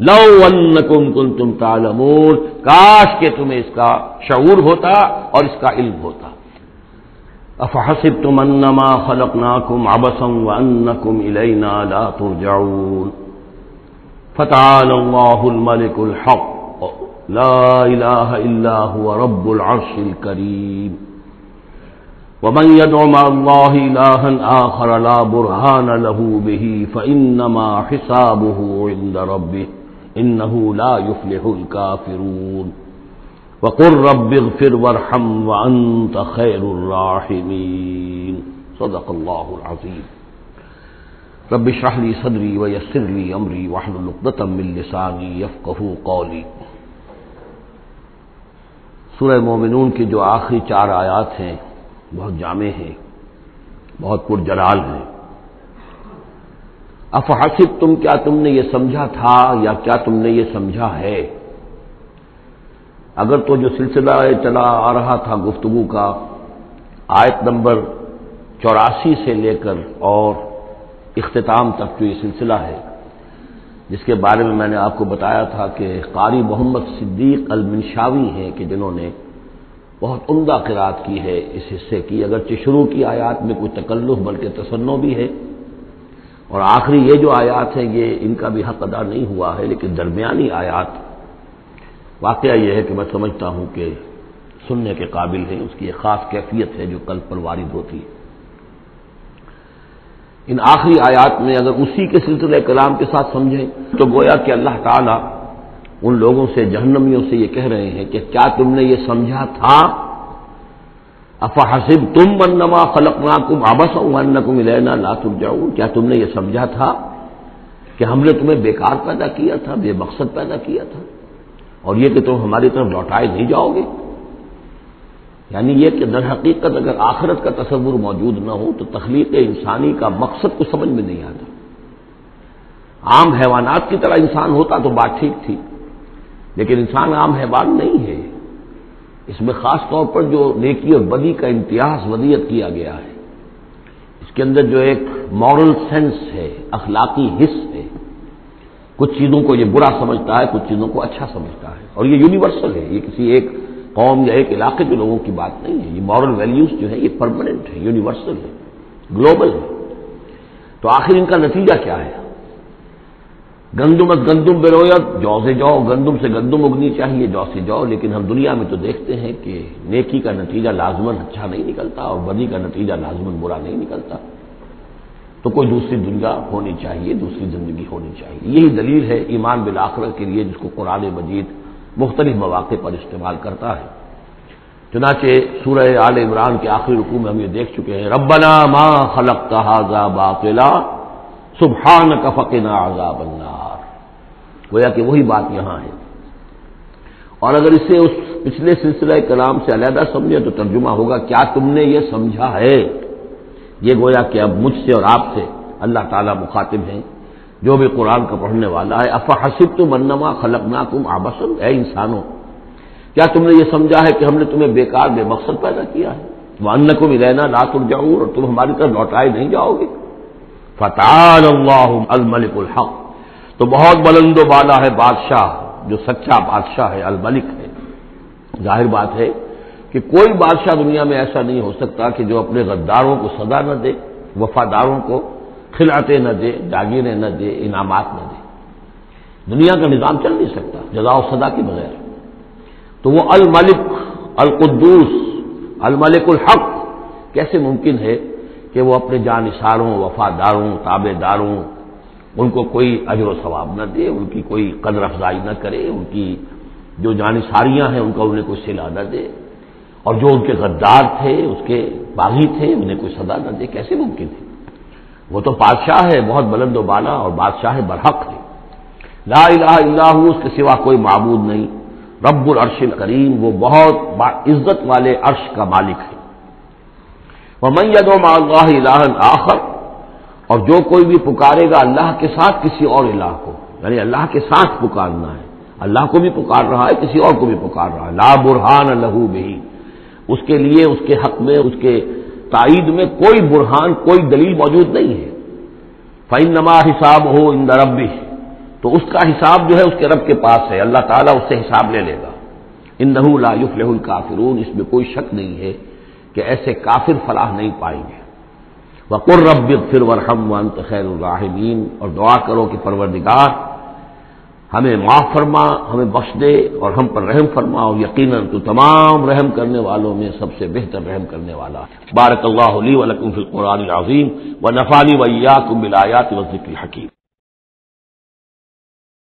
لو انکم کنتم تعلمون، کاش کہ تمہیں اس کا شعور ہوتا اور اس کا علم ہوتا۔ افحسبتم انما خلقناکم عبثا وانکم الینا لا ترجعون، فتعالى الله الملك الحق لا الہ الا هو رب العرش الکریم، ومن يدع مع الله إلها آخر لا برهان له به فإنما حسابه عند ربه إنه لا يفلح الكافرون، وقل رب اغفر وارحم وأنت خير الراحمين، صدق الله العظيم۔ رب اشرح لي صدري ويسر لي أمري واحلل عقدة من لساني يفقهوا قولي۔ سورہ مومنون کی جو آخری 4 آیات ہیں بہت جامع ہیں، بہت پرجلال ہیں۔ افحسبتم، کیا تم نے یہ سمجھا تھا یا کیا تم نے یہ سمجھا ہے؟ اگر تو جو سلسلہ چلا آ رہا تھا گفتگو کا آیت نمبر 84 سے لے کر اور اختتام تک جو یہ سلسلہ ہے، جس کے بارے میں میں نے آپ کو بتایا تھا کہ قاری محمد صدیق المنشاوی ہیں کہ جنہوں نے بہت عمدہ قرات کی ہے اس حصے کی، اگرچہ شروع کی آیات میں کوئی تکلف بلکہ تصنع بھی ہے، اور آخری یہ جو آیات ہیں یہ ان کا بھی حق ادا نہیں ہوا ہے، لیکن درمیانی آیات واقعہ یہ ہے کہ میں سمجھتا ہوں کہ سننے کے قابل ہیں، اس کی ایک خاص کیفیت ہے جو قلب پر وارد ہوتی ہے۔ ان آخری آیات میں اگر اسی کے سلسلہ کلام کے ساتھ سمجھیں تو گویا کہ اللہ تعالیٰ ان لوگوں سے، جہنمیوں سے یہ کہہ رہے ہیں کہ کیا تم نے یہ سمجھا تھا؟ افحسبتم انما خلقناکم عبثا وانکم الینا لا ترجعون، کیا تم نے یہ سمجھا تھا کہ ہم نے تمہیں بیکار پیدا کیا تھا، بے مقصد پیدا کیا تھا، اور یہ کہ تم ہماری طرف لوٹائے نہیں جاؤ گے؟ یعنی یہ کہ در حقیقت اگر آخرت کا تصور موجود نہ ہو تو تخلیق انسانی کا مقصد کو سمجھ میں نہیں آتا۔ عام حیوانات کی طرح انسان ہوتا تو بات ٹھیک تھی، لیکن انسان عام حیوان نہیں ہے۔ اس میں خاص طور پر جو نیکی اور بدی کا امتیاز ودیت کیا گیا ہے، اس کے اندر جو ایک مورل سینس ہے، اخلاقی حس ہے، کچھ چیزوں کو یہ برا سمجھتا ہے، کچھ چیزوں کو اچھا سمجھتا ہے، اور یہ یونیورسل ہے، یہ کسی ایک قوم یا ایک علاقے کے لوگوں کی بات نہیں ہے۔ یہ مورل ویلیوز جو ہے یہ پرماننٹ ہے، یونیورسل ہے، گلوبل ہے۔ تو آخر ان کا نتیجہ کیا ہے؟ گندم گندم برویت، جو سے جو، گندم سے گندم اگنی چاہیے، جو سے جو، لیکن ہم دنیا میں تو دیکھتے ہیں کہ نیکی کا نتیجہ لازماً اچھا نہیں نکلتا اور بدی کا نتیجہ لازماً برا نہیں نکلتا۔ تو کوئی دوسری دنیا ہونی چاہیے، دوسری زندگی ہونی چاہیے۔ یہی دلیل ہے ایمان بالآخرت کے لیے، جس کو قرآن مجید مختلف مواقع پر استعمال کرتا ہے۔ چنانچہ سورہ آل عمران کے آخری رکوع میں ہم یہ دیکھ چکے ہیں، ربنا ما خلقت ھذا باطلا سبحانک فقنا عذاب النار۔ گویا کہ وہی بات یہاں ہے، اور اگر اسے اس پچھلے سلسلہ کلام سے علیحدہ سمجھے تو ترجمہ ہوگا کیا تم نے یہ سمجھا ہے۔ یہ گویا کہ اب مجھ سے اور آپ سے اللہ تعالیٰ مخاطب ہیں، جو بھی قرآن کا پڑھنے والا ہے۔ افحسبتم انما خلقناکم عبثا، اے انسانوں کیا تم نے یہ سمجھا ہے کہ ہم نے تمہیں بیکار بے مقصد پیدا کیا ہے؟ وانکم الینا لا ترجعون، اور تم ہماری طرف لوٹائے نہیں جاؤ گے۔ فتعالی اللہ الملک الحق، تو بہت بلند و بالا ہے بادشاہ جو سچا بادشاہ ہے، الملک ہے۔ ظاہر بات ہے کہ کوئی بادشاہ دنیا میں ایسا نہیں ہو سکتا کہ جو اپنے غداروں کو سزا نہ دے، وفاداروں کو خلعتیں نہ دے، جاگیریں نہ دے، انعامات نہ دے۔ دنیا کا نظام چل نہیں سکتا جزا و سزا کے بغیر۔ تو وہ الملک القدوس الملک الحق کیسے ممکن ہے کہ وہ اپنے جانثاروں، وفاداروں، تابع داروں، ان کو کوئی اجر و ثواب نہ دے، ان کی کوئی قدر افزائی نہ کرے، ان کی جو جانثاریاں ہیں ان کا انہیں کوئی صلہ نہ دے، اور جو ان کے غدار تھے، اس کے باغی تھے، انہیں کوئی سزا نہ دے؟ کیسے ممکن ہے؟ وہ تو بادشاہ ہے، بہت بلند و بالا، اور بادشاہ برحق ہے۔ لا الہ الا ہو، اس کے سوا کوئی معبود نہیں۔ رب العرش الکریم، وہ بہت عزت والے عرش کا مالک ہے۔ ومن يدع مع اللہ الہا آخر، اور جو کوئی بھی پکارے گا اللہ کے ساتھ کسی اور الہ کو، یعنی اللہ کے ساتھ پکارنا ہے، اللہ کو بھی پکار رہا ہے، کسی اور کو بھی پکار رہا ہے، لا برہان لہ بہ، اس کے لیے اس کے حق میں، اس کے تائید میں کوئی برہان، کوئی دلیل موجود نہیں ہے۔ فإنما حسابہ عند ربہ، تو اس کا حساب جو ہے اس کے رب کے پاس ہے، اللہ تعالیٰ اس سے حساب لے لے گا۔ انہ لا یفلح الکافرون، اس میں کوئی شک نہیں ہے کہ ایسے کافر فلاح نہیں پائیں گے۔ وقل رب اغفر وارحم وانت خیر الراحمین، اور دعا کرو کہ پروردگار ہمیں معاف فرما، ہمیں بخش دے اور ہم پر رحم فرما، اور یقیناً تو تمام رحم کرنے والوں میں سب سے بہتر رحم کرنے والا ہے۔ بارک اللہ لی ولکم فی القرآن العظیم ونفعنی وإیاکم بالآیات والذکر الحکیم۔